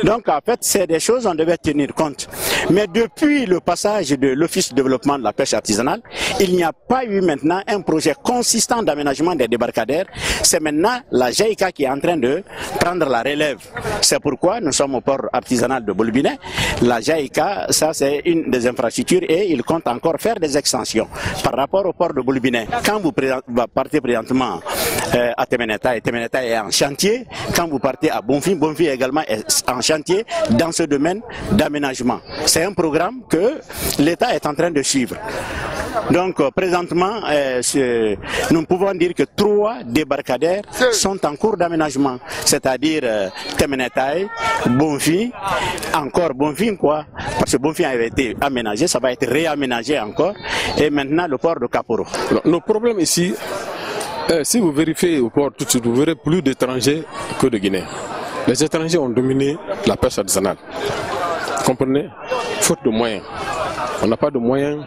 Donc en fait, c'est des choses on devait tenir compte. Mais depuis le passage de l'Office de développement de la pêche artisanale, il n'y a pas eu maintenant un projet consistant d'aménagement des débarcadères. C'est maintenant la JAICA qui est en train de prendre la relève. C'est pourquoi nous sommes au port artisanal de Bolbinet. La JAICA, ça c'est une des infrastructures et il compte encore faire des extensions par rapport au port de Bolbinet. Quand vous partez présentement à Temenetai, Temenetai est en chantier. Quand vous partez à Bonfim, Bonfim également est en chantier dans ce domaine d'aménagement. C'est un programme que l'État est en train de suivre. Donc présentement, nous pouvons dire que 3 débarcadères sont en cours d'aménagement, c'est-à-dire Temenetai, Bonfim, encore Bonfim quoi, parce que Bonfim avait été aménagé, ça va être réaménagé encore, et maintenant le port de Kaporo. Le problème ici, si vous vérifiez au port tout de suite, vous verrez plus d'étrangers que de Guinéens. Les étrangers ont dominé la pêche artisanale. Vous comprenez? Faute de moyens. On n'a pas de moyens.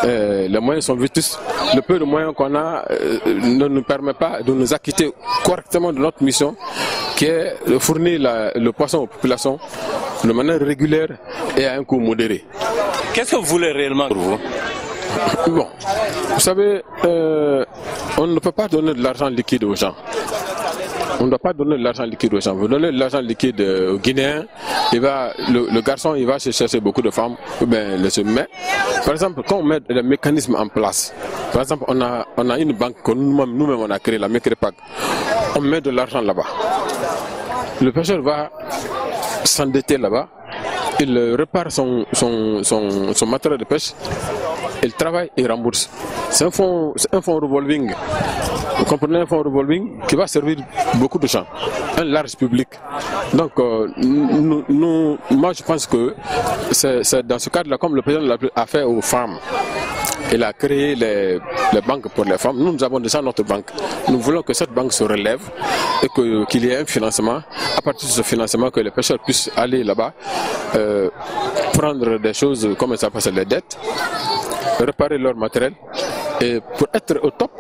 Les moyens sont vétustes. Le peu de moyens qu'on a ne nous permet pas de nous acquitter correctement de notre mission, qui est de fournir le poisson aux populations de manière régulière et à un coût modéré. Qu'est-ce que vous voulez réellement pour vous? Bon, vous savez, on ne peut pas donner de l'argent liquide aux gens. On ne doit pas donner de l'argent liquide aux gens. Vous donnez de l'argent liquide aux Guinéens, le garçon il va se chercher beaucoup de femmes, mais par exemple, quand on met les mécanismes en place, par exemple, on a une banque que nous-mêmes on a créée, la Mekrepac, on met de l'argent là-bas. Le pêcheur va s'endetter là-bas, il répare son matériel de pêche, il travaille et rembourse. C'est un fonds revolving. Vous comprenez, un fonds revolving qui va servir beaucoup de gens, un large public. Donc, moi je pense que c'est dans ce cadre-là, comme le président a fait aux femmes. Il a créé les banques pour les femmes. Nous avons déjà notre banque. Nous voulons que cette banque se relève et qu'il y ait un financement. À partir de ce financement, que les pêcheurs puissent aller là-bas, prendre des choses comme ça passe les dettes, réparer leur matériel et pour être au top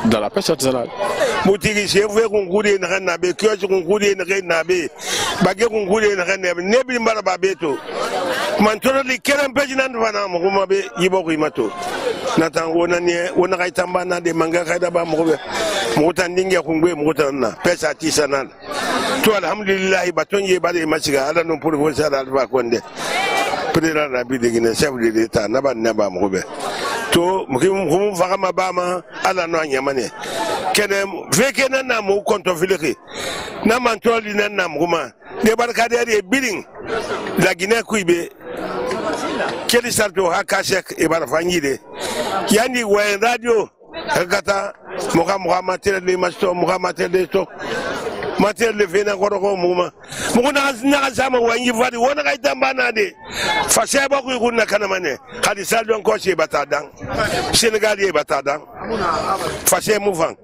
dans la pêche artisanale. Président de la République de Guinée, chef de l'État, Naba Naba Mroube. To, Moukoum Fagama Bama, Ala no Yamane. Kenem, Vekena Namu, Kontofileri. Namantoli Namruma. Débarcadère et Billing. La Guinée Kouibe. Keli Salto Hakashek et Barfangide. Yani Wen Radio. Kata, Mohamed de Masto, Mohamed de Sto. Matériel de Vénan Koroko Mouma. Mouna Nazama Wangi Vadi, Wana Tambanade. Faseba Kuna Kanamane. Hadisal Donkoche Batadang. Sénégalais Batadang. fashe mouvant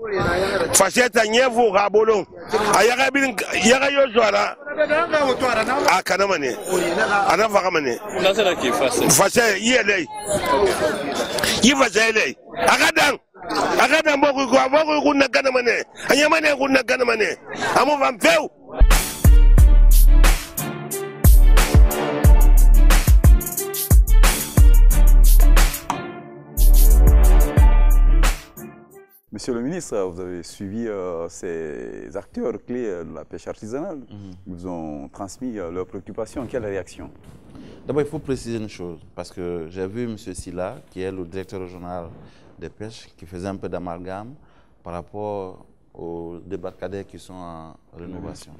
fashe ta nyevu rabolo ayaga bin yaga yo zwara akana mane ana vaga mane nasara ki fashe yele yi fashe yele agadan boku ko na kana mane anya mane ko na kana mane amu van feu. Monsieur le ministre, vous avez suivi ces acteurs clés de la pêche artisanale. Ils vous ont transmis leurs préoccupations. Quelle réaction? D'abord, il faut préciser une chose, parce que j'ai vu M. Silla, qui est le directeur régional des pêches, qui faisait un peu d'amalgame par rapport aux débarcadères qui sont en rénovation.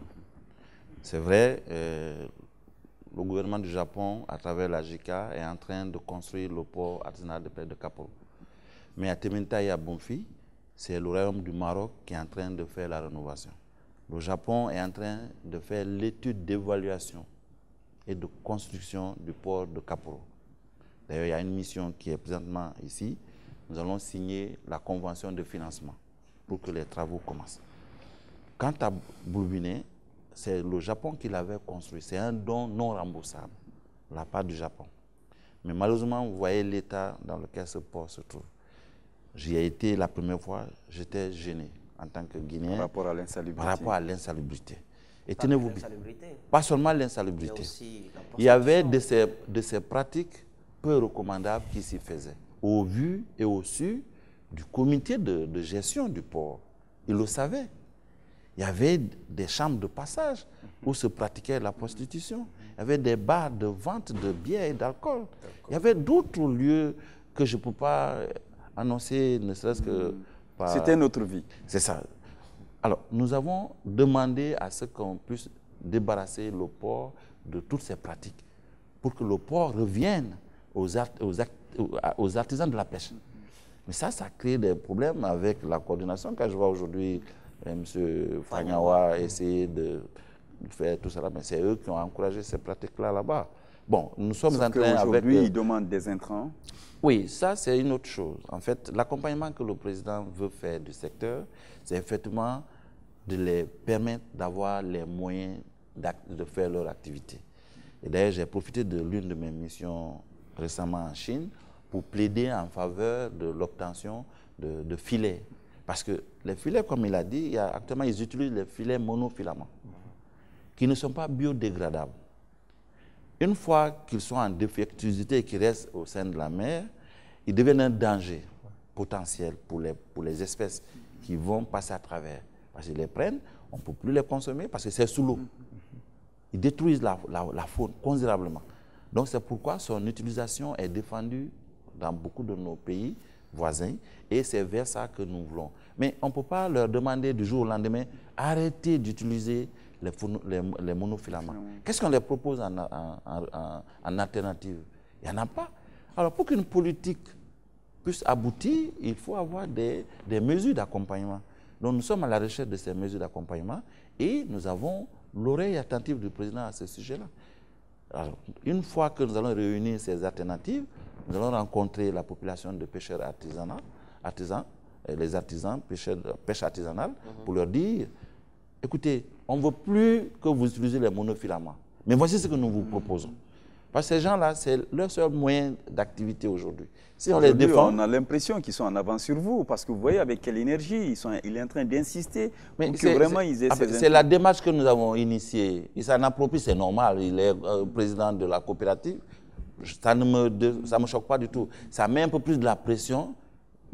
C'est vrai, le gouvernement du Japon, à travers la JICA, est en train de construire le port artisanal de pêche de Kaporo. Mais à Teminta et à Bonfi, c'est le royaume du Maroc qui est en train de faire la rénovation. Le Japon est en train de faire l'étude d'évaluation et de construction du port de Kaporo. D'ailleurs, il y a une mission qui est présentement ici. Nous allons signer la convention de financement pour que les travaux commencent. Quant à Boulbiné, c'est le Japon qui l'avait construit. C'est un don non remboursable, de la part du Japon. Mais malheureusement, vous voyez l'état dans lequel ce port se trouve. J'y ai été la première fois, j'étais gêné en tant que Guinéen. Par rapport à l'insalubrité. Par rapport à l'insalubrité. Et tenez-vous bien. Pas seulement l'insalubrité. Il y avait de ces pratiques peu recommandables qui s'y faisaient. Au vu et au su du comité de gestion du port. Ils le savaient. Il y avait des chambres de passage où se pratiquait la prostitution. Il y avait des bars de vente de bière et d'alcool. Il y avait d'autres lieux que je ne peux pas annoncer, ne serait-ce que par... C'était notre vie. C'est ça. Alors, nous avons demandé à ce qu'on puisse débarrasser le port de toutes ces pratiques pour que le port revienne aux artisans de la pêche. Mais ça crée des problèmes avec la coordination. Quand je vois aujourd'hui M. Fanyawa essayer de faire tout cela, mais c'est eux qui ont encouragé ces pratiques-là là-bas. Bon, nous sommes en train avec... Aujourd'hui, ils demandent des intrants. Oui, ça c'est une autre chose. En fait, l'accompagnement que le président veut faire du secteur, c'est effectivement de les permettre d'avoir les moyens de faire leur activité. Et d'ailleurs, j'ai profité de l'une de mes missions récemment en Chine pour plaider en faveur de l'obtention de filets. Parce que les filets, comme il a dit, actuellement, ils utilisent les filets monofilaments qui ne sont pas biodégradables. Une fois qu'ils sont en défectuosité et qu'ils restent au sein de la mer, ils deviennent un danger potentiel pour les espèces qui vont passer à travers. Parce qu'ils les prennent, on ne peut plus les consommer parce que c'est sous l'eau. Ils détruisent la faune considérablement. Donc c'est pourquoi son utilisation est défendue dans beaucoup de nos pays voisins et c'est vers ça que nous voulons. Mais on ne peut pas leur demander du jour au lendemain arrêtez d'utiliser les monofilaments. Qu'est-ce qu'on leur propose en alternative? Il n'y en a pas. Alors pour qu'une politique puisse aboutir, il faut avoir des mesures d'accompagnement. Donc nous sommes à la recherche de ces mesures d'accompagnement et nous avons l'oreille attentive du président à ce sujet-là. Alors, une fois que nous allons réunir ces alternatives, nous allons rencontrer la population de pêcheurs artisans, les artisans, pêche artisanale, pour leur dire, écoutez, on ne veut plus que vous utilisez les monofilaments. Mais voici ce que nous vous proposons. Parce que ces gens-là, c'est leur seul moyen d'activité aujourd'hui. Si on les défend... On a l'impression qu'ils sont en avance sur vous, parce que vous voyez avec quelle énergie il est en train d'insister pour que vraiment ils aient ces... C'est la démarche que nous avons initiée. Il s'en approprie, c'est normal. Il est président de la coopérative. Ça ne me choque pas du tout. Ça met un peu plus de la pression,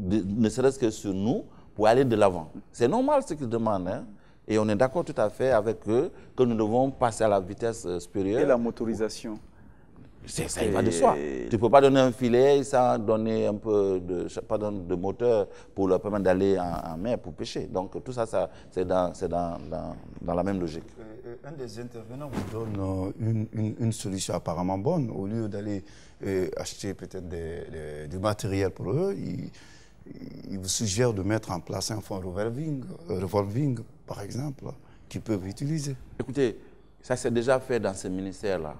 ne serait-ce que sur nous, pour aller de l'avant. C'est normal ce qu'ils demandent, hein. Et on est d'accord tout à fait avec eux que nous devons passer à la vitesse supérieure. Et la motorisation? Ça y va de soi. Tu ne peux pas donner un filet sans donner un peu de moteur pour leur permettre d'aller en mer pour pêcher. Donc tout ça, c'est dans la même logique. Un des intervenants vous donne une solution apparemment bonne. Au lieu d'aller acheter peut-être du matériel pour eux, il vous suggère de mettre en place un fonds revolving, par exemple, qu'ils peuvent utiliser. Écoutez, ça s'est déjà fait dans ce ministère-là.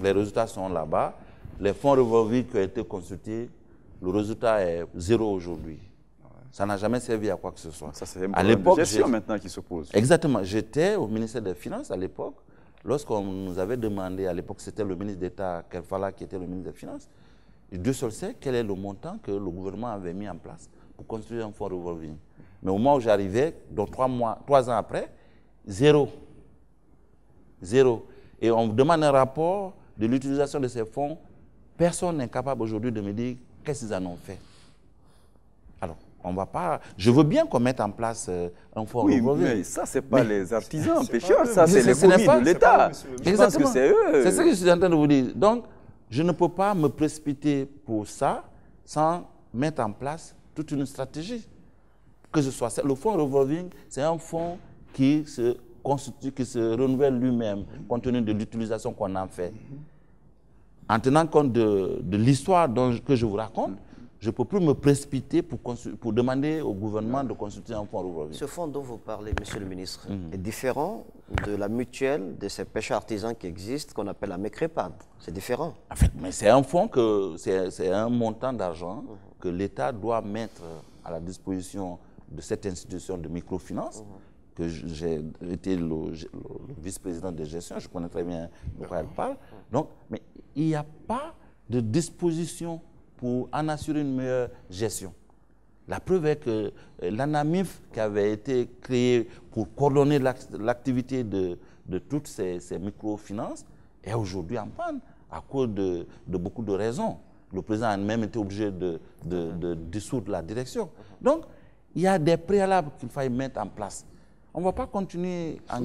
Les résultats sont là-bas. Les fonds revolving qui ont été consultés, le résultat est zéro aujourd'hui. Ça n'a jamais servi à quoi que ce soit. Ça, c'est un problème de gestion maintenant qui se pose. Exactement. J'étais au ministère des Finances à l'époque. Lorsqu'on nous avait demandé, à l'époque, c'était le ministre d'État Kerfala qui était le ministre des Finances, Dieu seul sait quel est le montant que le gouvernement avait mis en place pour construire un fonds revolving. Mais au moment où j'arrivais, donc 3 ans après, zéro. Zéro. Et on me demande un rapport de l'utilisation de ces fonds. Personne n'est capable aujourd'hui de me dire qu'est-ce qu'ils en ont fait. Alors, on va pas... Je veux bien qu'on mette en place un fonds revolving. Mais ça, ce n'est pas les artisans pêcheurs, ça, c'est les commis de l'État. Je pense que c'est eux. C'est ce que je suis en train de vous dire. Donc, je ne peux pas me précipiter pour ça sans mettre en place toute une stratégie. Que ce soit le fonds revolving, c'est un fonds qui se constitue, qui se renouvelle lui-même, compte tenu de l'utilisation qu'on en fait. En tenant compte de l'histoire que je vous raconte, je ne peux plus me précipiter pour demander au gouvernement de constituer un fonds revolving. Ce fonds dont vous parlez, monsieur le ministre, est différent de la mutuelle de ces pêcheurs artisans qui existent, qu'on appelle la MECREPAD. C'est différent. En fait, mais c'est un fonds c'est un montant d'argent que l'État doit mettre à la disposition de cette institution de microfinance, que j'ai été le vice-président de gestion, je connais très bien de quoi elle parle. Donc, mais il n'y a pas de disposition pour en assurer une meilleure gestion. La preuve est que l'ANAMIF, qui avait été créé pour coordonner l'activité de toutes ces microfinances, est aujourd'hui en panne à cause de beaucoup de raisons. Le président a même été obligé de dissoudre la direction. Donc, il y a des préalables qu'il faille mettre en place. On ne va pas continuer à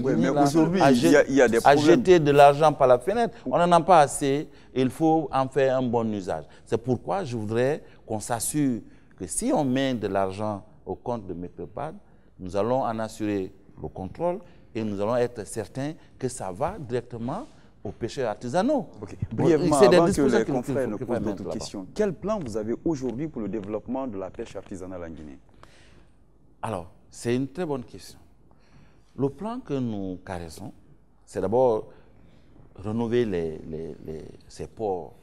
jeter de l'argent par la fenêtre. On n'en a pas assez. Il faut en faire un bon usage. C'est pourquoi je voudrais qu'on s'assure que si on met de l'argent au compte de MECREPAD, nous allons en assurer le contrôle et nous allons être certains que ça va directement aux pêcheurs artisanaux. Brièvement, avant que les confrères ne posent d'autres questions, quel plan vous avez aujourd'hui pour le développement de la pêche artisanale en Guinée? Alors, c'est une très bonne question. Le plan que nous caressons, c'est d'abord renouveler ces ports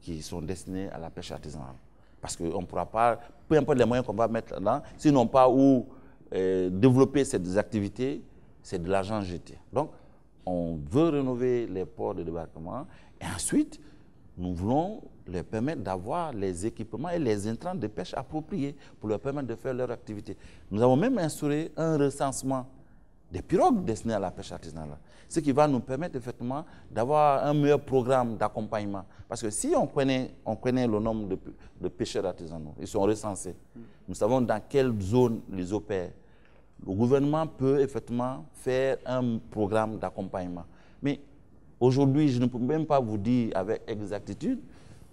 qui sont destinés à la pêche artisanale. Parce qu'on ne pourra pas, peu importe les moyens qu'on va mettre là-dedans, s'ils n'ont pas où développer ces activités, c'est de l'argent jeté. Donc, on veut rénover les ports de débarquement et ensuite, nous voulons leur permettre d'avoir les équipements et les intrants de pêche appropriés pour leur permettre de faire leur activité. Nous avons même instauré un recensement des pirogues destinées à la pêche artisanale. Ce qui va nous permettre effectivement d'avoir un meilleur programme d'accompagnement. Parce que si on connaît le nombre de pêcheurs artisanaux, ils sont recensés, nous savons dans quelle zone ils opèrent, le gouvernement peut effectivement faire un programme d'accompagnement. Mais aujourd'hui, je ne peux même pas vous dire avec exactitude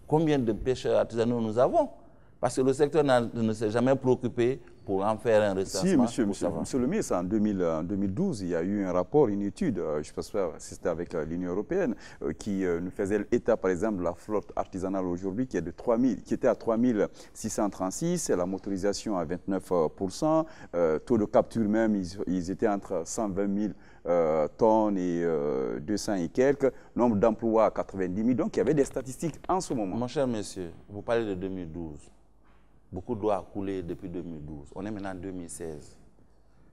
combien de pêcheurs artisanaux nous avons. Parce que le secteur ne s'est jamais préoccupé pour en faire un recensement. Si, monsieur le ministre, en 2012, il y a eu un rapport, une étude, je pense que c'était avec l'Union européenne, qui nous faisait état, par exemple, de la flotte artisanale aujourd'hui, qui était à 3636, et la motorisation à 29%, taux de capture même, ils étaient entre 120 000 tonnes et 200 et quelques, nombre d'emplois à 90 000, donc il y avait des statistiques en ce moment. Mon cher monsieur, vous parlez de 2012. Beaucoup d'eau a coulé depuis 2012. On est maintenant en 2016.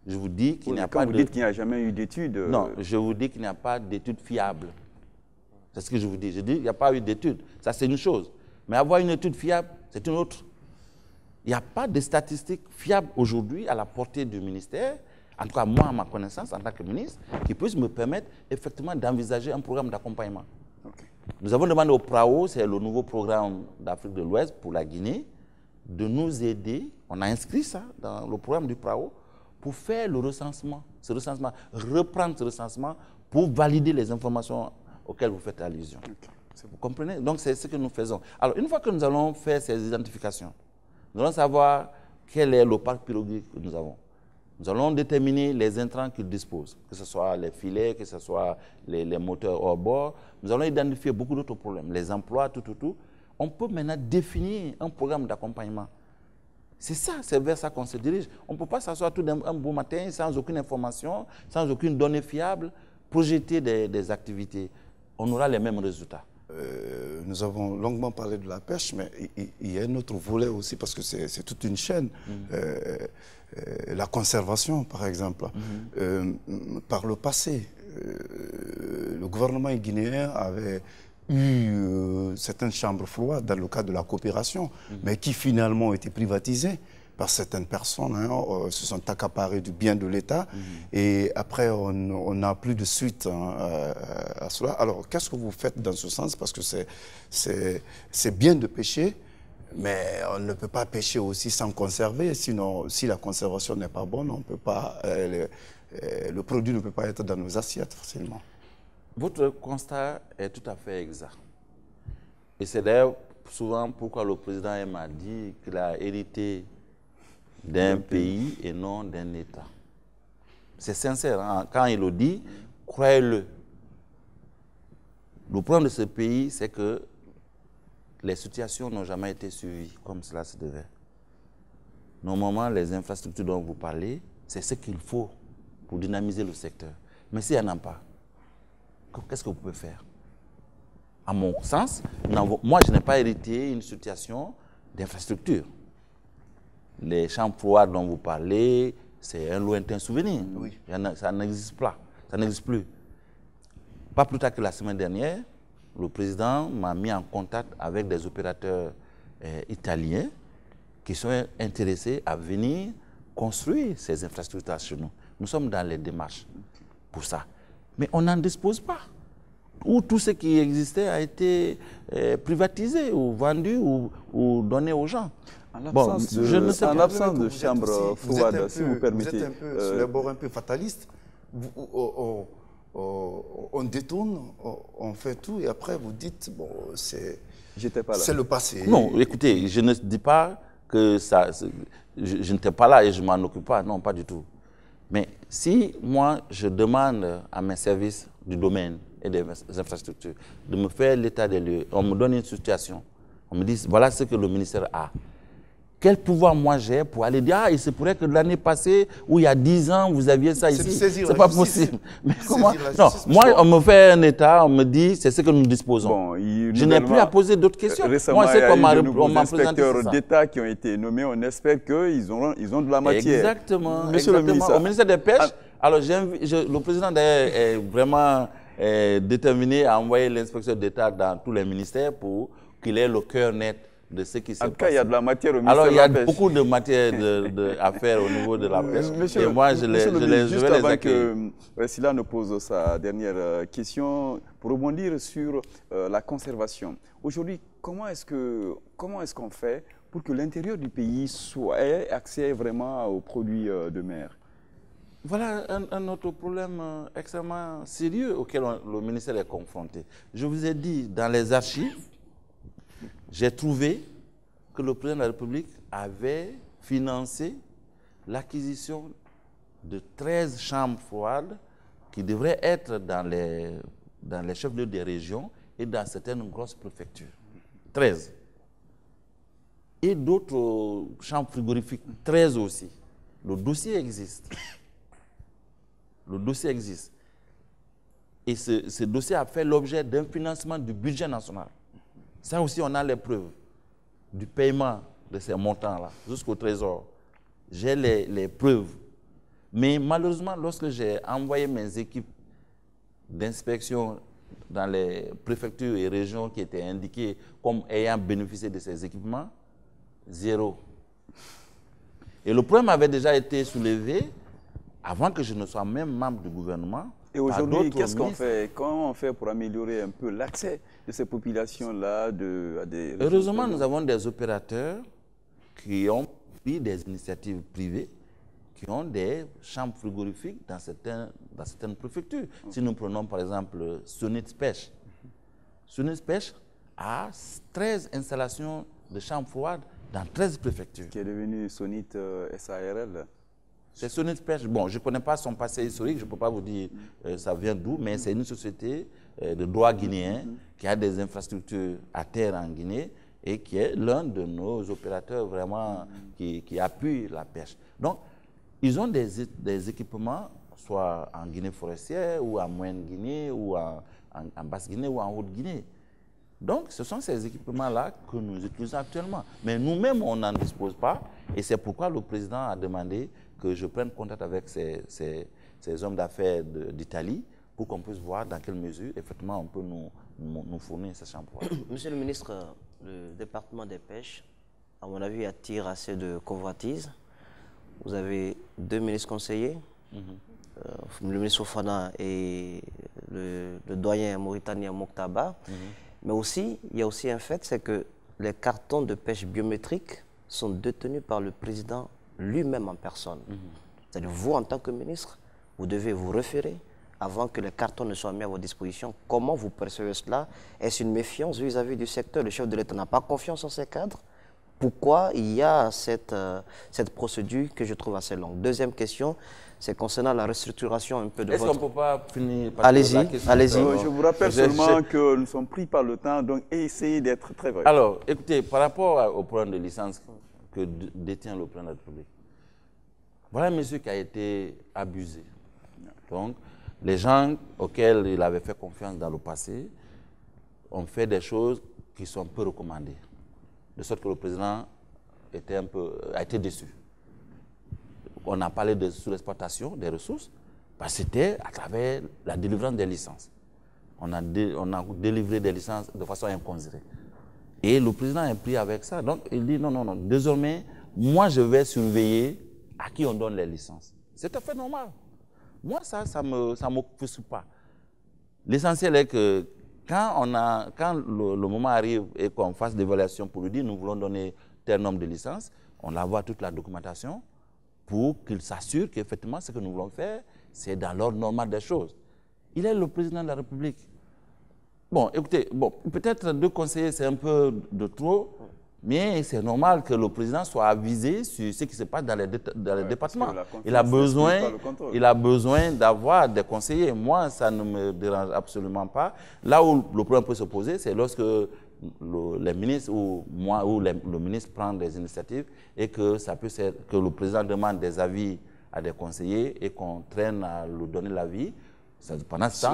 Je vous dis qu'il n'y a pas de... Vous dites qu'il n'y a jamais eu d'études... Non, je vous dis qu'il n'y a pas d'études fiables. C'est ce que je vous dis. Je dis qu'il n'y a pas eu d'études. Ça, c'est une chose. Mais avoir une étude fiable, c'est une autre. Il n'y a pas de statistiques fiables aujourd'hui à la portée du ministère, en tout cas moi, à ma connaissance, en tant que ministre, qui puissent me permettre effectivement d'envisager un programme d'accompagnement. Okay. Nous avons demandé au PRAO, c'est le nouveau programme d'Afrique de l'Ouest pour la Guinée, de nous aider, on a inscrit ça dans le programme du PRAO, pour faire le recensement, reprendre ce recensement pour valider les informations auxquelles vous faites allusion. Okay. Vous comprenez? Donc c'est ce que nous faisons. Alors une fois que nous allons faire ces identifications, nous allons savoir quel est le parc pyroguique que nous avons. Nous allons déterminer les intrants qu'ils disposent, que ce soit les filets, que ce soit les moteurs hors bord. Nous allons identifier beaucoup d'autres problèmes, les emplois, tout. On peut maintenant définir un programme d'accompagnement. C'est ça, c'est vers ça qu'on se dirige. On ne peut pas s'asseoir tout un beau matin sans aucune information, sans aucune donnée fiable, projeter des activités. On aura les mêmes résultats. nous avons longuement parlé de la pêche, mais il y a un autre volet aussi, parce que c'est toute une chaîne. La conservation, par exemple. Par le passé, le gouvernement guinéen avait eu certaines chambres froides dans le cadre de la coopération, mais qui finalement ont été privatisées par certaines personnes, se sont accaparées du bien de l'État, et après on n'a plus de suite à cela. Alors qu'est-ce que vous faites dans ce sens? Parce que c'est bien de pêcher, mais on ne peut pas pêcher aussi sans conserver, sinon si la conservation n'est pas bonne, on peut pas, le produit ne peut pas être dans nos assiettes facilement. Votre constat est tout à fait exact. Et c'est d'ailleurs souvent pourquoi le président m'a dit qu'il a hérité d'un pays et non d'un État. C'est sincère, hein? Quand il le dit, croyez-le. Le problème de ce pays, c'est que les situations n'ont jamais été suivies comme cela se devait. Normalement, les infrastructures dont vous parlez, c'est ce qu'il faut pour dynamiser le secteur. Mais s'il n'y en a pas, qu'est-ce que vous pouvez faire? À mon sens, moi, je n'ai pas hérité une situation d'infrastructure. Les chambres froides dont vous parlez, c'est un lointain souvenir. Oui. Ça n'existe pas. Ça n'existe plus. Pas plus tard que la semaine dernière, le président m'a mis en contact avec des opérateurs italiens qui sont intéressés à venir construire ces infrastructures chez nous. Nous sommes dans les démarches pour ça. Mais on n'en dispose pas. Ou tout ce qui existait a été privatisé ou vendu ou donné aux gens. En l'absence de chambres froides, si vous permettez. Vous êtes un peu sur les bords un peu fatalistes. On détourne, on fait tout et après vous dites, bon, c'est le passé. Non, écoutez, je ne dis pas que ça... Je n'étais pas là et je ne m'en occupe pas, non, pas du tout. Mais si moi, je demande à mes services du domaine et des infrastructures de me faire l'état des lieux, on me donne une situation, on me dit, voilà ce que le ministère a. Quel pouvoir moi j'ai pour aller dire, ah, il se pourrait que l'année passée, ou il y a 10 ans, vous aviez ça ici. C'est pas possible. Mais comment? Non, moi, on me fait un état, on me dit, c'est ce que nous disposons. Bon, je n'ai plus à poser d'autres questions. Récemment, moi, il y a eu de nouveaux inspecteurs d'État qui ont été nommés. On espère qu'ils ont de la matière. Exactement. Monsieur le ministre. Au ministère des Pêches, alors le président d'ailleurs est vraiment déterminé à envoyer l'inspecteur d'État dans tous les ministères pour qu'il ait le cœur net de ce qui se passe. En tout cas, il y a de la matière au ministère. Alors, il y a beaucoup de matière à faire au niveau de la pêche. Et moi, je vais les accueillir. Sila nous pose sa dernière question pour rebondir sur la conservation. Aujourd'hui, comment est-ce qu'on fait pour que l'intérieur du pays ait accès vraiment aux produits de mer? Voilà un autre problème extrêmement sérieux auquel le ministère est confronté. Je vous ai dit, dans les archives, j'ai trouvé que le président de la République avait financé l'acquisition de 13 chambres froides qui devraient être dans les chefs-lieux des régions et dans certaines grosses préfectures. 13. Et d'autres chambres frigorifiques, 13 aussi. Le dossier existe. Le dossier existe. Et ce dossier a fait l'objet d'un financement du budget national. Ça aussi, on a les preuves du paiement de ces montants-là jusqu'au Trésor. J'ai les preuves. Mais malheureusement, lorsque j'ai envoyé mes équipes d'inspection dans les préfectures et régions qui étaient indiquées comme ayant bénéficié de ces équipements, zéro. Et le problème avait déjà été soulevé avant que je ne sois même membre du gouvernement. Et aujourd'hui, qu'est-ce qu'on fait? Comment on fait pour améliorer un peu l'accès de ces populations-là à des... Heureusement, nous avons des opérateurs qui ont pris des initiatives privées, qui ont des chambres frigorifiques dans certaines préfectures. Si nous prenons par exemple Sonit Pêche. Sonit Pêche a 13 installations de chambres froides dans 13 préfectures. Qui est devenu Sonit SARL. C'est Sonit Pêche. Bon, je ne connais pas son passé historique, je ne peux pas vous dire ça vient d'où, mais c'est une société de droit guinéen qui a des infrastructures à terre en Guinée et qui est l'un de nos opérateurs vraiment qui appuie la pêche. Donc, ils ont des équipements, soit en Guinée forestière, ou en Moyenne-Guinée, ou en Basse-Guinée, ou en Haute-Guinée. Donc, ce sont ces équipements-là que nous utilisons actuellement. Mais nous-mêmes, on n'en dispose pas. Et c'est pourquoi le président a demandé que je prenne contact avec ces hommes d'affaires d'Italie pour qu'on puisse voir dans quelle mesure, effectivement, on peut nous fournir ces shampoings. Monsieur le ministre, le département des pêches, à mon avis, attire assez de convoitises. Vous avez 2 ministres conseillers, le ministre Fofana et le doyen mauritanien Moctaba. Mais aussi, il y a aussi un fait, c'est que les cartons de pêche biométriques sont détenus par le président lui-même en personne. C'est-à-dire, vous, en tant que ministre, vous devez vous référer avant que les cartons ne soient mis à votre disposition. Comment vous percevez cela? Est-ce une méfiance vis-à-vis du secteur? Le chef de l'État n'a pas confiance en ses cadres? Pourquoi il y a cette procédure que je trouve assez longue? Deuxième question, c'est concernant la restructuration un peu de votre... Est-ce qu'on ne peut pas finir par allez-y, allez-y. Je vous rappelle seulement que nous sommes pris par le temps, donc essayez d'être très vrai. Alors, écoutez, par rapport au programme de licence que détient le président de la République, voilà un monsieur qui a été abusé. Donc, les gens auxquels il avait fait confiance dans le passé ont fait des choses qui sont peu recommandées. De sorte que le président a été déçu. On a parlé de sous-exploitation des ressources, parce que c'était à travers la délivrance des licences. On a délivré des licences de façon inconsidérée. Et le président est pris avec ça. Donc, il dit non, désormais, moi, je vais surveiller à qui on donne les licences. C'est tout à fait normal. Moi, ça ne m'offusque pas. L'essentiel est que quand le moment arrive et qu'on fasse l'évaluation pour lui dire nous voulons donner tel nombre de licences, on envoie toute la documentation pour qu'il s'assure qu'effectivement ce que nous voulons faire, c'est dans l'ordre normal des choses. Il est le président de la République. Bon, écoutez, peut-être 2 conseillers, c'est un peu de trop, mais c'est normal que le président soit avisé sur ce qui se passe dans les départements. Il a besoin d'avoir des conseillers. Moi, ça ne me dérange absolument pas. Là où le problème peut se poser, c'est lorsque les ministres ou le ministre prend des initiatives et que le président demande des avis à des conseillers et qu'on traîne à lui donner l'avis. Pendant ce temps,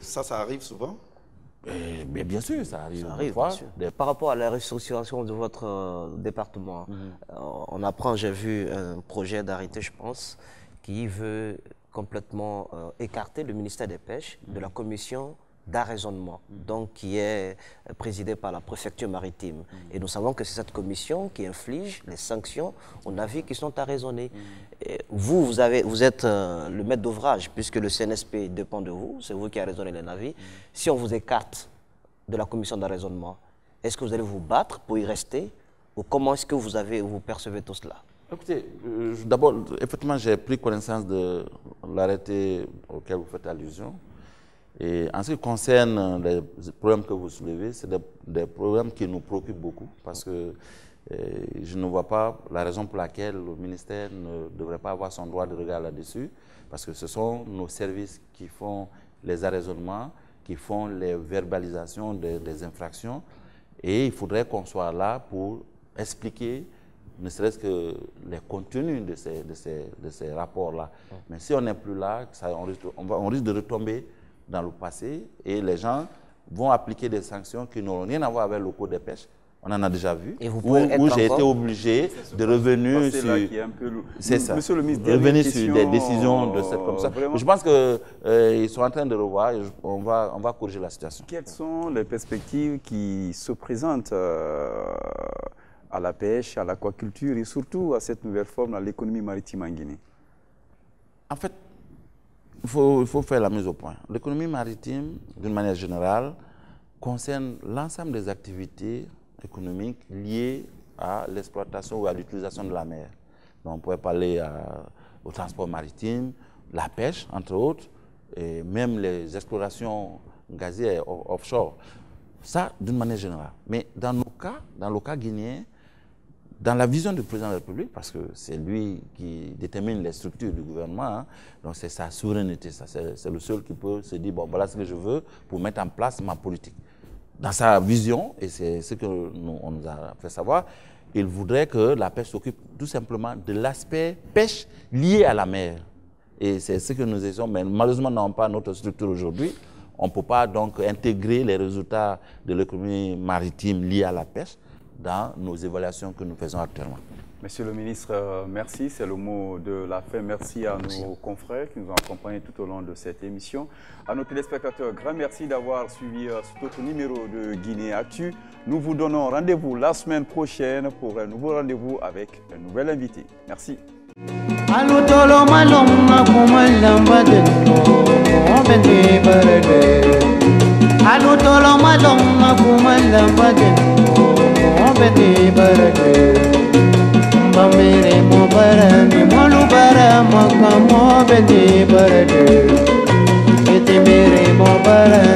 ça arrive souvent? Mais bien sûr, ça arrive. Par rapport à la restructuration de votre département, on apprend, j'ai vu un projet d'arrêté, je pense, qui veut complètement écarter le ministère des Pêches de la commission d'arraisonnement, donc qui est présidée par la préfecture maritime. Et nous savons que c'est cette commission qui inflige les sanctions aux navires qui sont arraisonnés. Et vous êtes le maître d'ouvrage, puisque le CNSP dépend de vous, c'est vous qui arraisonnez les navires. Si on vous écarte de la commission d'arraisonnement, est-ce que vous allez vous battre pour y rester, ou comment est-ce que vous percevez tout cela? Écoutez, d'abord, effectivement, j'ai pris connaissance de l'arrêté auquel vous faites allusion. Et en ce qui concerne les problèmes que vous soulevez, c'est des problèmes qui nous préoccupent beaucoup parce que je ne vois pas la raison pour laquelle le ministère ne devrait pas avoir son droit de regard là-dessus parce que ce sont nos services qui font les arraisonnements, qui font les verbalisations des infractions et il faudrait qu'on soit là pour expliquer ne serait-ce que les contenus de ces rapports-là. Mais si on n'est plus là, on risque de retomber dans le passé et les gens vont appliquer des sanctions qui n'auront rien à voir avec le code des pêches. On en a déjà vu, où j'ai été obligé de revenir sur, Monsieur le ministre, sur des décisions de cette comme ça. Je pense qu'ils sont en train de revoir et on va corriger la situation. Quelles sont les perspectives qui se présentent à la pêche, à l'aquaculture et surtout à cette nouvelle forme, à l'économie maritime en Guinée? En fait, il faut faire la mise au point. L'économie maritime, d'une manière générale, concerne l'ensemble des activités économiques liées à l'exploitation ou à l'utilisation de la mer. Donc, on pourrait parler au transport maritime, la pêche, entre autres, et même les explorations gazières offshore. Ça, d'une manière générale. Mais dans le cas guinéen, dans la vision du président de la République, parce que c'est lui qui détermine les structures du gouvernement, hein, donc c'est sa souveraineté, c'est le seul qui peut se dire, bon, voilà ce que je veux pour mettre en place ma politique. Dans sa vision, et c'est ce qu'on nous a fait savoir, il voudrait que la pêche s'occupe tout simplement de l'aspect pêche lié à la mer. Et c'est ce que nous essayons, mais malheureusement, nous n'avons pas notre structure aujourd'hui. on ne peut pas donc intégrer les résultats de l'économie maritime liés à la pêche dans nos évaluations que nous faisons actuellement. Monsieur le ministre, merci. C'est le mot de la fin. Merci à nos confrères qui nous ont accompagnés tout au long de cette émission. À nos téléspectateurs, grand merci d'avoir suivi cet autre numéro de Guinée Actu. Nous vous donnons rendez-vous la semaine prochaine pour un nouveau rendez-vous avec un nouvel invité. Merci. Mere mo bara mi molu bara mo kamo bedi barade ete mere mo bara